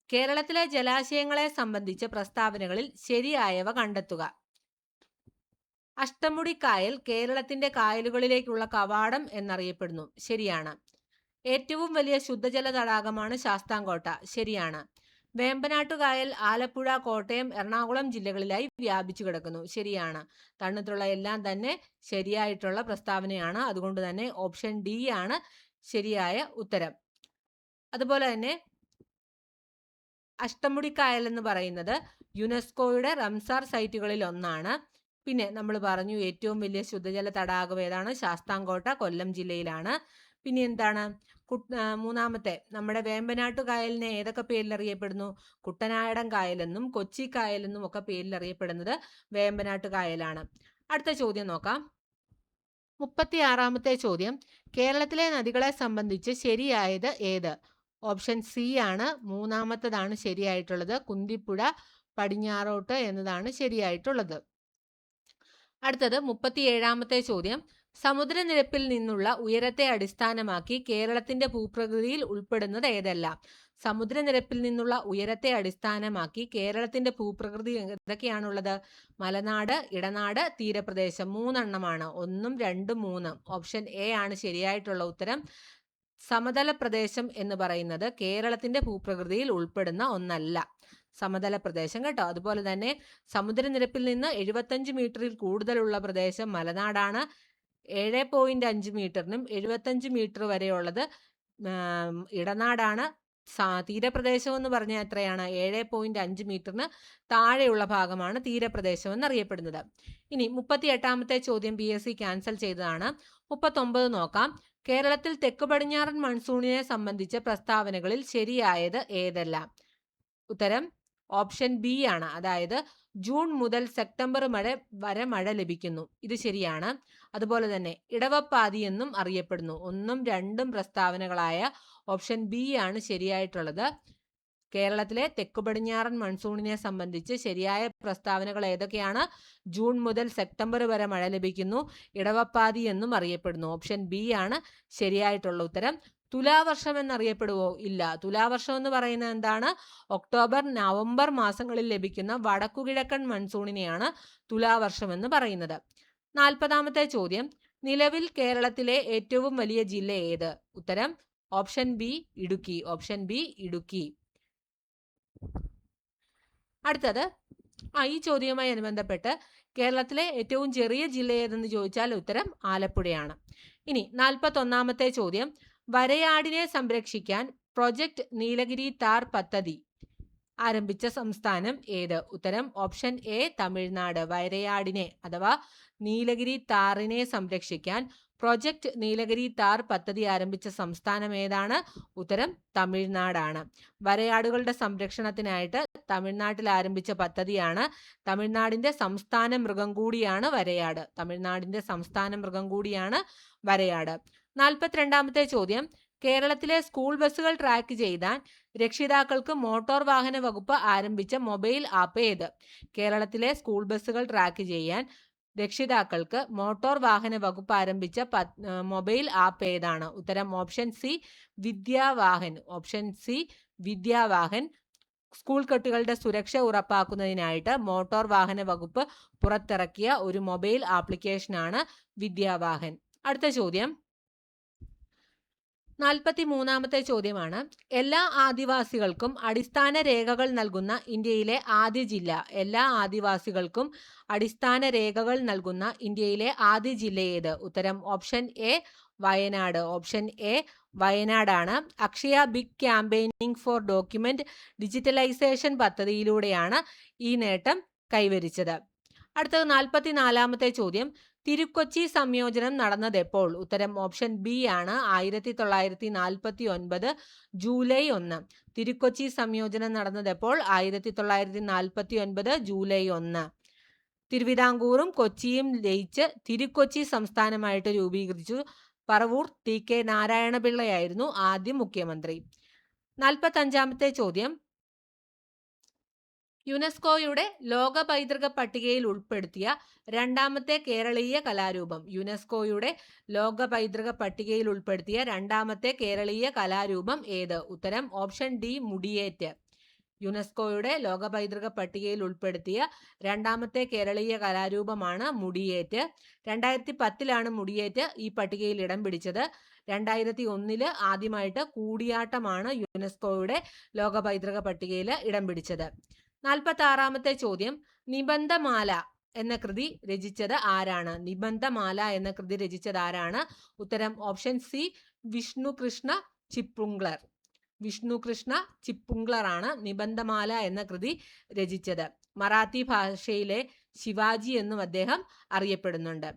Speaker 1: കേരളത്തിലെ ജലാശയങ്ങളെ സംബന്ധിച്ച പ്രസ്താവനകളിൽ ശരിയായവ കണ്ടെത്തുക. അഷ്ടമുടിക്കായൽ കേരളത്തിന്റെ കായലുകളിലേക്കുള്ള കവാടം എന്നറിയപ്പെടുന്നു. ശരിയാണ്. ഏറ്റവും വലിയ ശുദ്ധജല തടാകമാണ് ശാസ്താംകോട്ട. ശരിയാണ്. വേമ്പനാട്ടുകായൽ ആലപ്പുഴ, കോട്ടയം, എറണാകുളം ജില്ലകളിലായി വ്യാപിച്ചു കിടക്കുന്നു. ശരിയാണ്. തന്നിട്ടുള്ള എല്ലാം തന്നെ ശരിയായിട്ടുള്ള പ്രസ്താവനയാണ്. അതുകൊണ്ട് തന്നെ ഓപ്ഷൻ ഡി ആണ് ശരിയായ ഉത്തരം. അതുപോലെ തന്നെ അഷ്ടമുടിക്കായൽ എന്ന് പറയുന്നത് യുനെസ്കോയുടെ റംസാർ സൈറ്റുകളിൽ ഒന്നാണ്. പിന്നെ നമ്മൾ പറഞ്ഞു ഏറ്റവും വലിയ ശുദ്ധജല തടാകം ഏതാണ്? ശാസ്താംകോട്ട, കൊല്ലം ജില്ലയിലാണ്. പിന്നെ എന്താണ്? 3ാമത്തെ നമ്മുടെ വേമ്പനാട്ടു കായലിനെ ഏതൊക്കെ പേരിൽ അറിയപ്പെടുന്നു? കുട്ടനാടൻ കായലെന്നും കൊച്ചി കായലെന്നും ഒക്കെ പേരിൽ അറിയപ്പെടുന്നത് വേമ്പനാട്ടു കായലാണ്. അടുത്ത ചോദ്യം നോക്കാം. 36ാമത്തെ ചോദ്യം. കേരളത്തിലെ നദികളെ സംബന്ധിച്ച് ശരിയായത് ഏത്? ഓപ്ഷൻ സി ആണ് 3ാമത്തതാണ് ശരിയായിട്ടുള്ളത്. കുന്തിപ്പുഴ, പടിഞ്ഞാറോട്ട് എന്നതാണ് ശരിയായിട്ടുള്ളത്. അടുത്തത് 37ാമത്തെ ചോദ്യം. സമുദ്രനിരപ്പിൽ നിന്നുള്ള ഉയരത്തെ അടിസ്ഥാനമാക്കി കേരളത്തിന്റെ ഭൂപ്രകൃതിയിൽ ഉൾപ്പെടുന്നത് ഏതെല്ലാം? സമുദ്രനിരപ്പിൽ നിന്നുള്ള ഉയരത്തെ അടിസ്ഥാനമാക്കി കേരളത്തിന്റെ ഭൂപ്രകൃതി എന്തൊക്കെയാണുള്ളത്? മലനാട്, ഇടനാട്, തീരപ്രദേശം. 3 എണ്ണമാണ്. 1, 2, 3. ഓപ്ഷൻ എ ആണ് ശരിയായിട്ടുള്ള ഉത്തരം. സമതല പ്രദേശം എന്ന് പറയുന്നത് കേരളത്തിന്റെ ഭൂപ്രകൃതിയിൽ ഉൾപ്പെടുന്ന ഒന്നല്ല. സമതല പ്രദേശം കേട്ടോ. അതുപോലെ തന്നെ സമുദ്രനിരപ്പിൽ നിന്ന് 75 മീറ്ററിൽ കൂടുതലുള്ള പ്രദേശം മലനാടാണ്. 7.5 മീറ്ററിനും 75 മീറ്റർ വരെയുള്ളത് ഇടനാടാണ്. തീരപ്രദേശം എന്ന് പറഞ്ഞാൽ എത്രയാണ്? 7.5 മീറ്ററിന് താഴെയുള്ള ഭാഗമാണ് തീരപ്രദേശം എന്നറിയപ്പെടുന്നത്. ഇനി 38ാമത്തെ ചോദ്യം PSC ക്യാൻസൽ ചെയ്തതാണ്. 39 നോക്കാം. കേരളത്തിൽ തെക്ക് പടിഞ്ഞാറൻ മൺസൂണിനെ സംബന്ധിച്ച പ്രസ്താവനകളിൽ ശരിയായത് ഏതെല്ലാം? ഉത്തരം ഓപ്ഷൻ ബി ആണ്. അതായത് ജൂൺ മുതൽ സെപ്റ്റംബർ വരെ മഴ ലഭിക്കുന്നു. ഇത് ശരിയാണ്. അതുപോലെ തന്നെ ഇടവപ്പാതി എന്നും അറിയപ്പെടുന്നു. 1ഉം 2ഉം പ്രസ്താവനകളായ ഓപ്ഷൻ ബി ആണ് ശരിയായിട്ടുള്ളത്. കേരളത്തിലെ തെക്ക് പടിഞ്ഞാറൻ മൺസൂണിനെ സംബന്ധിച്ച് ശരിയായ പ്രസ്താവനകൾ ഏതൊക്കെയാണ്? ജൂൺ മുതൽ സെപ്റ്റംബർ വരെ മഴ ലഭിക്കുന്നു, ഇടവപ്പാതി എന്നും അറിയപ്പെടുന്നു. ഓപ്ഷൻ ബി ആണ് ശരിയായിട്ടുള്ള ഉത്തരം. തുലാവർഷം എന്നറിയപ്പെടുവോ? ഇല്ല. തുലാവർഷം എന്ന് പറയുന്നത് എന്താണ്? ഒക്ടോബർ നവംബർ മാസങ്ങളിൽ ലഭിക്കുന്ന വടക്കുകിഴക്കൻ മൺസൂണിനെയാണ് തുലാവർഷം എന്ന് പറയുന്നത്. 40ാമത്തെ ചോദ്യം, നിലവിൽ കേരളത്തിലെ ഏറ്റവും വലിയ ജില്ല ഏത്? ഉത്തരം option B Idukki. Option B Idukki. അടുത്തത് ഈ ചോദ്യവുമായി അനുബന്ധപ്പെട്ട് കേരളത്തിലെ ഏറ്റവും ചെറിയ ജില്ല ഏതെന്ന് ചോദിച്ചാൽ ഉത്തരം ആലപ്പുഴയാണ്. ഇനി 41ാമത്തെ ചോദ്യം, വരയാടിനെ സംരക്ഷിക്കാൻ പ്രൊജക്ട് നീലഗിരി താർ പദ്ധതി ആരംഭിച്ച സംസ്ഥാനം ഏത്? ഉത്തരം ഓപ്ഷൻ എ തമിഴ്നാട്. വരയാടിനെ അഥവാ നീലഗിരി താറിനെ സംരക്ഷിക്കാൻ പ്രൊജക്ട് നീലഗിരി താർ പദ്ധതി ആരംഭിച്ച സംസ്ഥാനം ഏതാണ്? ഉത്തരം തമിഴ്നാടാണ്. വരയാടുകളുടെ സംരക്ഷണത്തിനായിട്ട് തമിഴ്നാട്ടിൽ ആരംഭിച്ച പദ്ധതിയാണ്. തമിഴ്നാടിന്റെ സംസ്ഥാന മൃഗം കൂടിയാണ് വരയാട്. തമിഴ്നാടിന്റെ സംസ്ഥാന മൃഗം കൂടിയാണ് വരയാട്. 42ാമത്തെ ചോദ്യം, കേരളത്തിലെ സ്കൂൾ ബസ്സുകൾ ട്രാക്ക് ചെയ്താൽ രക്ഷിതാക്കൾക്ക് മോട്ടോർ വാഹന വകുപ്പ് ആരംഭിച്ച മൊബൈൽ ആപ്പ് ഏത്? കേരളത്തിലെ സ്കൂൾ ബസ്സുകൾ ട്രാക്ക് ചെയ്യാൻ രക്ഷിതാക്കൾക്ക് മോട്ടോർ വാഹന വകുപ്പ് ആരംഭിച്ച മൊബൈൽ ആപ്പ് ഏതാണ്? ഉത്തരം option C Vidya Vahan. Option C Vidya Vahan. School കുട്ടികളുടെ സുരക്ഷ ഉറപ്പാക്കുന്നതിനായിട്ട് മോട്ടോർ വാഹന വകുപ്പ് പുറത്തിറക്കിയ ഒരു മൊബൈൽ ആപ്ലിക്കേഷനാണ് വിദ്യാവാഹൻ. അടുത്ത ചോദ്യം 43ാമത്തെ ചോദ്യമാണ്, എല്ലാ ആദിവാസികൾക്കും അടിസ്ഥാന രേഖകൾ നൽകുന്ന ഇന്ത്യയിലെ ആദ്യ ജില്ല? എല്ലാ ആദിവാസികൾക്കും അടിസ്ഥാന രേഖകൾ നൽകുന്ന ഇന്ത്യയിലെ ആദ്യ ജില്ല ഏത്? ഉത്തരം option A Wayanad. Option A വയനാടാണ്. Akshaya big campaigning for document digitalisation പദ്ധതിയിലൂടെയാണ് ഈ നേട്ടം കൈവരിച്ചത്. അടുത്തത് 44ാമത്തെ ചോദ്യം, തിരുക്കൊച്ചി സംയോജനം നടന്നത് എപ്പോൾ? ഉത്തരം ഓപ്ഷൻ ബി ആണ് 1949 ജൂലൈ 1. തിരുക്കൊച്ചി സംയോജനം നടന്നത് എപ്പോൾ? 1949 ജൂലൈ 1. തിരുവിതാംകൂറും കൊച്ചിയും ലയിച്ച് തിരുക്കൊച്ചി സംസ്ഥാനമായിട്ട് രൂപീകരിച്ചു. പറവൂർ TK നാരായണപിള്ളയായിരുന്നു ആദ്യ മുഖ്യമന്ത്രി. 45ാമത്തെ ചോദ്യം, യുനെസ്കോയുടെ ലോക പൈതൃക പട്ടികയിൽ ഉൾപ്പെടുത്തിയ രണ്ടാമത്തെ കേരളീയ കലാരൂപം? യുനെസ്കോയുടെ ലോക പൈതൃക പട്ടികയിൽ ഉൾപ്പെടുത്തിയ രണ്ടാമത്തെ കേരളീയ കലാരൂപം ഏത്? ഉത്തരം ഓപ്ഷൻ ഡി മുടിയേറ്റ്. യുനെസ്കോയുടെ ലോക പൈതൃക പട്ടികയിൽ ഉൾപ്പെടുത്തിയ രണ്ടാമത്തെ കേരളീയ കലാരൂപമാണ് മുടിയേറ്റ്. 2010 മുടിയേറ്റ് ഈ പട്ടികയിൽ ഇടം പിടിച്ചത്. 2001 ആദ്യമായിട്ട് കൂടിയാട്ടമാണ് യുനെസ്കോയുടെ ലോക പൈതൃക പട്ടികയിൽ ഇടം പിടിച്ചത്. 46ാമത്തെ ചോദ്യം, നിബന്ധമാല എന്ന കൃതി രചിച്ചത് ആരാണ്? നിബന്ധമാല എന്ന കൃതി രചിച്ചത് ആരാണ്? ഉത്തരം ഓപ്ഷൻ സി വിഷ്ണുകൃഷ്ണ ചിപ്ലുങ്കർ. വിഷ്ണുകൃഷ്ണ ചിപ്ലുങ്കർ ആണ് നിബന്ധമാല എന്ന കൃതി രചിച്ചത്. മറാത്തി ഭാഷയിലെ ശിവാജി എന്നും അദ്ദേഹം അറിയപ്പെടുന്നുണ്ട്.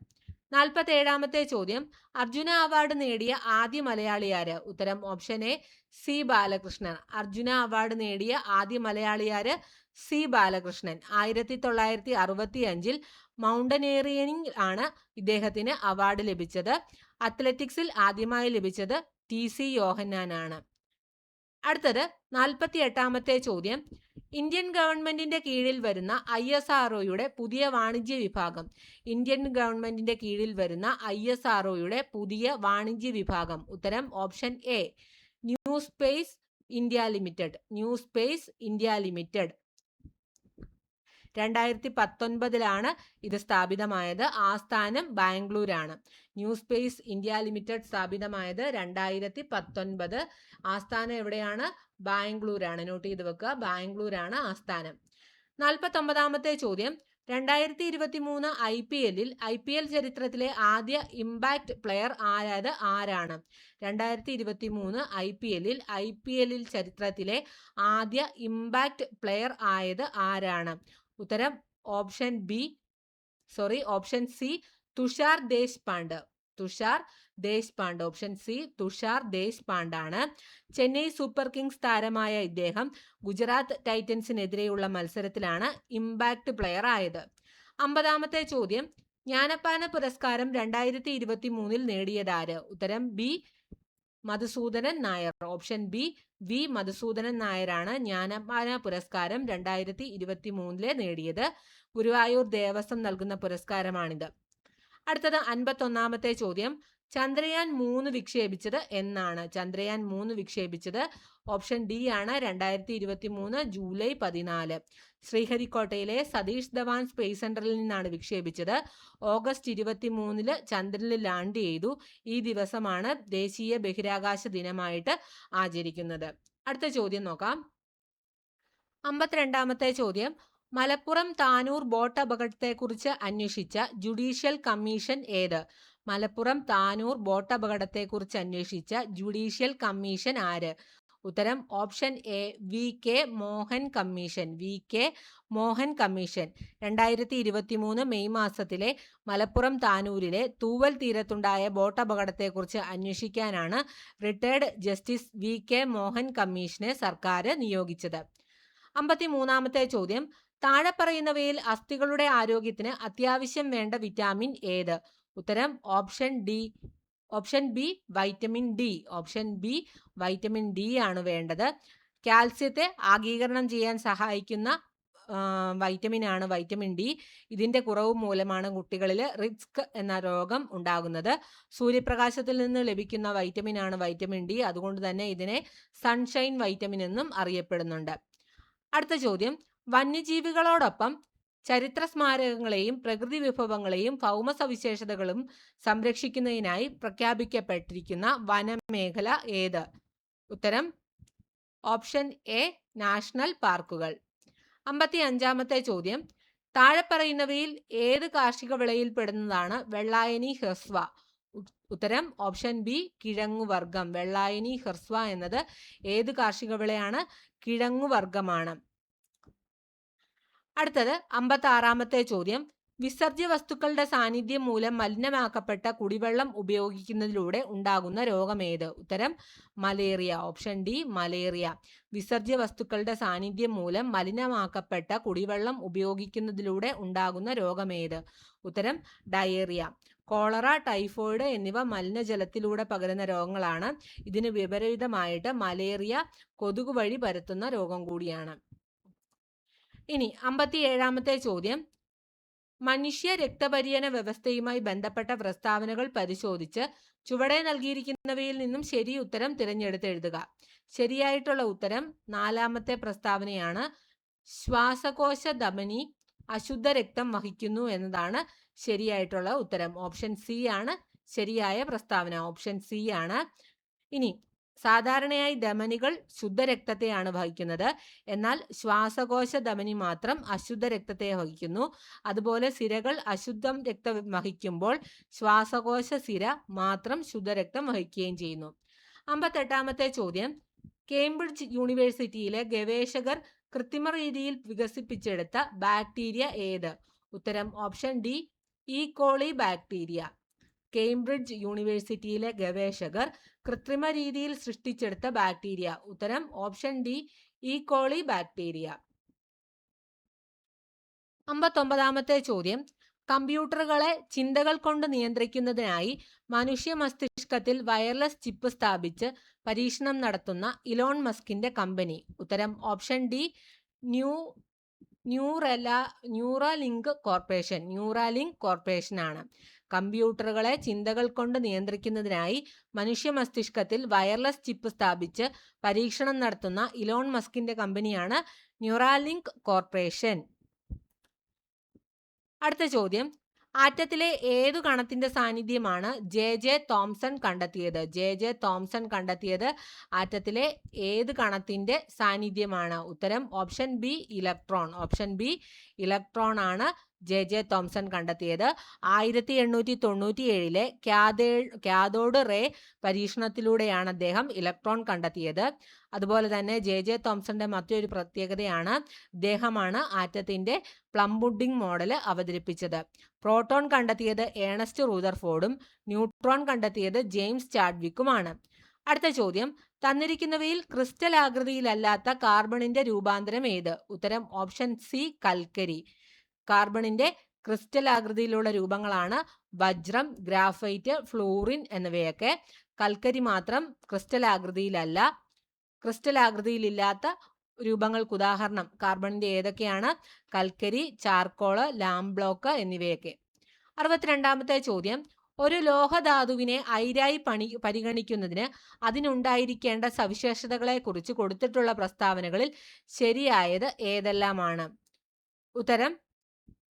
Speaker 1: 47ാമത്തെ ചോദ്യം, അർജുന അവാർഡ് നേടിയ ആദ്യ മലയാളി ആര്? ഉത്തരം option A C Balakrishnan. Arjuna award നേടിയ ആദ്യ മലയാളി ആര്? സി ബാലകൃഷ്ണൻ. 1965 മൗണ്ടനേറിയനിങ് ആണ് ഇദ്ദേഹത്തിന് അവാർഡ് ലഭിച്ചത്. അത്ലറ്റിക്സിൽ ആദ്യമായി ലഭിച്ചത് TC യോഹന്നാനാണ്. അടുത്തത് 48ാമത്തെ ചോദ്യം, ഇന്ത്യൻ ഗവൺമെന്റിന്റെ കീഴിൽ വരുന്ന ISROയുടെ പുതിയ വാണിജ്യ വിഭാഗം? ഇന്ത്യൻ ഗവൺമെന്റിന്റെ കീഴിൽ വരുന്ന ISROയുടെ പുതിയ വാണിജ്യ വിഭാഗം? ഉത്തരം option A new space India limited. New space India limited. 2019 ഇത് സ്ഥാപിതമായത്. ആസ്ഥാനം ബാംഗ്ലൂരാണ്. ന്യൂ സ്പേസ് ഇന്ത്യ ലിമിറ്റഡ് സ്ഥാപിതമായത് 2019. ആസ്ഥാനം എവിടെയാണ്? ബാംഗ്ലൂരാണ്. നോട്ട് ചെയ്ത് വെക്കുക, ബാംഗ്ലൂരാണ് ആസ്ഥാനം. 49ാമത്തെ ചോദ്യം, 2023 IPL ചരിത്രത്തിലെ ആദ്യ ഇമ്പാക്ട് പ്ലെയർ ആരാണ്? 2023 IPL ചരിത്രത്തിലെ ആദ്യ ഇമ്പാക്ട് പ്ലെയർ ആരാണ്? ഉത്തരം option C Tushar Deshpande. Option C Tushar ദേശ്പാണ്ഡാണ്. ചെന്നൈ സൂപ്പർ കിങ്സ് താരമായ ഇദ്ദേഹം ഗുജറാത്ത് ടൈറ്റൻസിനെതിരെയുള്ള മത്സരത്തിലാണ് ഇമ്പാക്ട് പ്ലെയർ ആയത്. 50-ാമത്തെ ചോദ്യം, ജ്ഞാനപ്പാന പുരസ്കാരം 2023 നേടിയതാര്? ഉത്തരം B Madhusoodanan Nair. Option V Madhusoodanan നായരാണ് ജ്ഞാനപ്പാന പുരസ്കാരം 2023 നേടിയത്. ഗുരുവായൂർ ദേവസ്വം നൽകുന്ന പുരസ്കാരമാണിത്. അടുത്തത് 51-ാമത്തെ ചോദ്യം, ചന്ദ്രയാൻ 3 വിക്ഷേപിച്ചത് എന്നാണ്? ചന്ദ്രയാൻ 3 വിക്ഷേപിച്ചത് ഓപ്ഷൻ ഡി ആണ് 2023 ജൂലൈ 14. ശ്രീഹരിക്കോട്ടയിലെ സതീഷ് ധവാൻ സ്പേസ് സെന്ററിൽ നിന്നാണ് വിക്ഷേപിച്ചത്. ഓഗസ്റ്റ് 23 ചന്ദ്രനിൽ ലാൻഡ് ചെയ്തു. ഈ ദിവസമാണ് ദേശീയ ബഹിരാകാശ ദിനമായിട്ട് ആചരിക്കുന്നത്. അടുത്ത ചോദ്യം നോക്കാം. 52-ാമത്തെ ചോദ്യം, മലപ്പുറം താനൂർ ബോട്ട് അപകടത്തെക്കുറിച്ച് അന്വേഷിച്ച ജുഡീഷ്യൽ കമ്മീഷൻ ഏത്? മലപ്പുറം താനൂർ ബോട്ട് അപകടത്തെക്കുറിച്ച് അന്വേഷിച്ച ജുഡീഷ്യൽ കമ്മീഷൻ ആര്? ഉത്തരം option A V K Mohan commission. 2023 May മാസത്തിലെ മലപ്പുറം താനൂരിലെ തൂവൽ തീരത്തുണ്ടായ ബോട്ട് അപകടത്തെക്കുറിച്ച് അന്വേഷിക്കാനാണ് retired justice V K Mohan കമ്മീഷനെ സർക്കാർ നിയോഗിച്ചത്. 53-ാമത്തെ ചോദ്യം, താഴെ പറയുന്നവയിൽ അസ്ഥികളുടെ ആരോഗ്യത്തിന് അത്യാവശ്യം വേണ്ട വിറ്റാമിൻ ഏത്? ഉത്തരം option B vitamin D. Option B vitamin D ആണ് വേണ്ടത്. കാൽസ്യത്തെ ആഗീകരണം ചെയ്യാൻ സഹായിക്കുന്ന വൈറ്റമിൻ ആണ് വൈറ്റമിൻ ഡി. ഇതിന്റെ കുറവ് മൂലമാണ് കുട്ടികളിൽ റിസ്ക് എന്ന രോഗം ഉണ്ടാകുന്നത്. സൂര്യപ്രകാശത്തിൽ നിന്ന് ലഭിക്കുന്ന വൈറ്റമിൻ ആണ് വൈറ്റമിൻ ഡി. അതുകൊണ്ട് തന്നെ ഇതിനെ സൺഷൈൻ വൈറ്റമിൻ എന്നും അറിയപ്പെടുന്നുണ്ട്. അടുത്ത ചോദ്യം, വന്യജീവികളോടൊപ്പം ചരിത്ര സ്മാരകങ്ങളെയും പ്രകൃതി വിഭവങ്ങളെയും ഭൗമ സവിശേഷതകളും സംരക്ഷിക്കുന്നതിനായി പ്രഖ്യാപിക്കപ്പെട്ടിരിക്കുന്ന വനമേഖല ഏത്? ഉത്തരം ഓപ്ഷൻ എ നാഷണൽ പാർക്കുകൾ. 55-ാമത്തെ ചോദ്യം, താഴെ പറയുന്നവയിൽ ഏത് കാർഷിക വിളയിൽ പെടുന്നതാണ് വെള്ളായനി ഹ്രസ്വ? ഉത്തരം ഓപ്ഷൻ ബി കിഴങ്ങുവർഗം. വെള്ളായനി ഹ്രസ്വ എന്നത് ഏത് കാർഷിക വിളയാണ്? കിഴങ്ങുവർഗമാണ്. അടുത്തത് 56-ാമത്തെ ചോദ്യം, വിസർജ്യ വസ്തുക്കളുടെ സാന്നിധ്യം മൂലം മലിനമാക്കപ്പെട്ട കുടിവെള്ളം ഉപയോഗിക്കുന്നതിലൂടെ ഉണ്ടാകുന്ന രോഗമേത്? ഉത്തരം മലേറിയ. Option D malaria. വിസർജ്യ വസ്തുക്കളുടെ സാന്നിധ്യം മൂലം മലിനമാക്കപ്പെട്ട കുടിവെള്ളം ഉപയോഗിക്കുന്നതിലൂടെ ഉണ്ടാകുന്ന രോഗമേത്? ഉത്തരം ഡയേറിയ. കോളറ, ടൈഫോയിഡ് എന്നിവ മലിനജലത്തിലൂടെ പകരുന്ന രോഗങ്ങളാണ്. ഇതിന് വിപരീതമായിട്ട് മലേറിയ കൊതുക് വഴി പരത്തുന്ന രോഗം കൂടിയാണ്. ഇനി 57-ാമത്തെ ചോദ്യം, മനുഷ്യ രക്തപര്യന വ്യവസ്ഥയുമായി ബന്ധപ്പെട്ട പ്രസ്താവനകൾ പരിശോധിച്ച് ചുവടെ നൽകിയിരിക്കുന്നവയിൽ നിന്നും ശരി ഉത്തരം തിരഞ്ഞെടുത്ത് എഴുതുക. ശരിയായിട്ടുള്ള ഉത്തരം 4-ാമത്തെ പ്രസ്താവനയാണ്. ശ്വാസകോശ ധമനി അശുദ്ധ രക്തം വഹിക്കുന്നു എന്നതാണ് ശരിയായിട്ടുള്ള ഉത്തരം. ഓപ്ഷൻ സി ആണ് ശരിയായ പ്രസ്താവന. ഓപ്ഷൻ സി ആണ്. ഇനി സാധാരണയായി ധമനികൾ ശുദ്ധരക്തത്തെയാണ് വഹിക്കുന്നത്. എന്നാൽ ശ്വാസകോശ ധമനി മാത്രം അശുദ്ധ രക്തത്തെ വഹിക്കുന്നു. അതുപോലെ സിരകൾ അശുദ്ധം രക്തം വഹിക്കുമ്പോൾ ശ്വാസകോശ സിര മാത്രം ശുദ്ധരക്തം വഹിക്കുകയും ചെയ്യുന്നു. 58-ാമത്തെ ചോദ്യം, കേംബ്രിഡ്ജ് യൂണിവേഴ്സിറ്റിയിലെ ഗവേഷകർ കൃത്രിമ രീതിയിൽ വികസിപ്പിച്ചെടുത്ത ബാക്ടീരിയ ഏത്? ഉത്തരം ഓപ്ഷൻ ഡി ഈകോളി ബാക്ടീരിയ. കേംബ്രിഡ്ജ് യൂണിവേഴ്സിറ്റിയിലെ ഗവേഷകർ കൃത്രിമ രീതിയിൽ സൃഷ്ടിച്ചെടുത്ത ബാക്ടീരിയ. ഉത്തരം ഓപ്ഷൻ ഡി ഈകോളി ബാക്ടീരിയ. 59-ാമത്തെ ചോദ്യം, കമ്പ്യൂട്ടറുകളെ ചിന്തകൾ കൊണ്ട് നിയന്ത്രിക്കുന്നതിനായി മനുഷ്യ മസ്തിഷ്കത്തിൽ വയർലെസ് ചിപ്പ് സ്ഥാപിച്ച് പരീക്ഷണം നടത്തുന്ന ഇലോൺ മസ്കിന്റെ കമ്പനി. ഉത്തരം ഓപ്ഷൻ ഡി ന്യൂറാലിങ്ക് കോർപ്പറേഷൻ ആണ്. കമ്പ്യൂട്ടറുകളെ ചിന്തകൾ കൊണ്ട് നിയന്ത്രിക്കുന്നതിനായി മനുഷ്യ മസ്തിഷ്കത്തിൽ വയർലെസ് ചിപ്പ് സ്ഥാപിച്ച് പരീക്ഷണം നടത്തുന്ന ഇലോൺ മസ്കിന്റെ കമ്പനിയാണ് ന്യൂറാലിങ്ക് കോർപ്പറേഷൻ. അടുത്ത ചോദ്യം, ആറ്റത്തിലെ ഏതു കണത്തിന്റെ സാന്നിധ്യമാണ് ജെ തോംസൺ കണ്ടെത്തിയത്? ആറ്റത്തിലെ ഏത് കണത്തിന്റെ സാന്നിധ്യമാണ്? ഉത്തരം ഓപ്ഷൻ ബി ഇലക്ട്രോൺ ആണ് ജെ തോംസൺ കണ്ടെത്തിയത്. 1897 കാഥോഡ് റേ പരീക്ഷണത്തിലൂടെയാണ് അദ്ദേഹം ഇലക്ട്രോൺ കണ്ടെത്തിയത്. അതുപോലെ തന്നെ ജെ തോംസന്റെ മറ്റൊരു പ്രത്യേകതയാണ് ഇദ്ദേഹമാണ് ആറ്റത്തിന്റെ പ്ലം പുഡിംഗ് മോഡൽ അവതരിപ്പിച്ചത്. പ്രോട്ടോൺ കണ്ടെത്തിയത് ഏണസ്റ്റ് റൂദർഫോർഡും ന്യൂട്രോൺ കണ്ടെത്തിയത് ജെയിംസ് ചാഡ്വിക്കുമാണ്. അടുത്ത ചോദ്യം, തന്നിരിക്കുന്നവയിൽ ക്രിസ്റ്റൽ ആകൃതിയിലല്ലാത്ത കാർബണിന്റെ രൂപാന്തരം ഏത്? ഉത്തരം ഓപ്ഷൻ സി കൽക്കരി. കാർബണിന്റെ ക്രിസ്റ്റൽ ആകൃതിയിലുള്ള രൂപങ്ങളാണ് വജ്രം, ഗ്രാഫൈറ്റ്, ഫ്ലൂറിൻ എന്നിവയൊക്കെ. കൽക്കരി മാത്രം ക്രിസ്റ്റൽ ആകൃതിയിലല്ല. ക്രിസ്റ്റൽ ആകൃതിയിലില്ലാത്ത രൂപങ്ങൾക്ക് ഉദാഹരണം കാർബണിന്റെ ഏതൊക്കെയാണ്? കൽക്കരി, ചാർക്കോള്, ലാംബ്ലോക്ക് എന്നിവയൊക്കെ. 62ാമത്തെ ചോദ്യം, ഒരു ലോഹധാതുവിനെ അയിരായി പരിഗണിക്കുന്നതിന് അതിനുണ്ടായിരിക്കേണ്ട സവിശേഷതകളെ കുറിച്ച് കൊടുത്തിട്ടുള്ള പ്രസ്താവനകളിൽ ശരിയായത് ഏതെല്ലാമാണ്? ഉത്തരം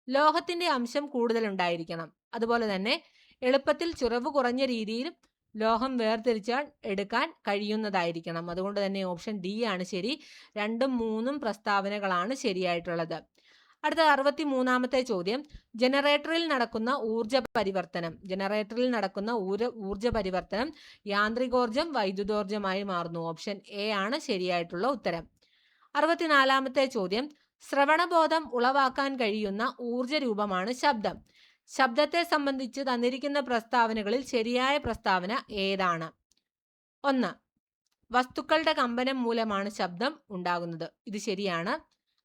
Speaker 1: ലോഹത്തിന്റെ അംശം കൂടുതൽ ഉണ്ടായിരിക്കണം. അതുപോലെ തന്നെ എളുപ്പത്തിൽ ചുറവ് കുറഞ്ഞ രീതിയിൽ ലോഹം വേർതിരിച്ചാൽ എടുക്കാൻ കഴിയുന്നതായിരിക്കണം. അതുകൊണ്ട് തന്നെ ഓപ്ഷൻ ഡി ആണ് ശരി. 2ഉം 3ഉം പ്രസ്താവനകളാണ് ശരിയായിട്ടുള്ളത്. അടുത്ത 63ാമത്തെ ചോദ്യം, ജനറേറ്ററിൽ നടക്കുന്ന ഊർജ പരിവർത്തനം യാന്ത്രികോർജം വൈദ്യുതോർജമായി മാറുന്നു. ഓപ്ഷൻ എ ആണ് ശരിയായിട്ടുള്ള ഉത്തരം. 64ാമത്തെ ചോദ്യം, ശ്രവണബോധം ഉളവാക്കാൻ കഴിയുന്ന ഊർജ രൂപമാണ് ശബ്ദം. ശബ്ദത്തെ സംബന്ധിച്ച് തന്നിരിക്കുന്ന പ്രസ്താവനകളിൽ ശരിയായ പ്രസ്താവന ഏതാണ്? 1. വസ്തുക്കളുടെ കമ്പനം മൂലമാണ് ശബ്ദം ഉണ്ടാകുന്നത്. ഇത് ശരിയാണ്.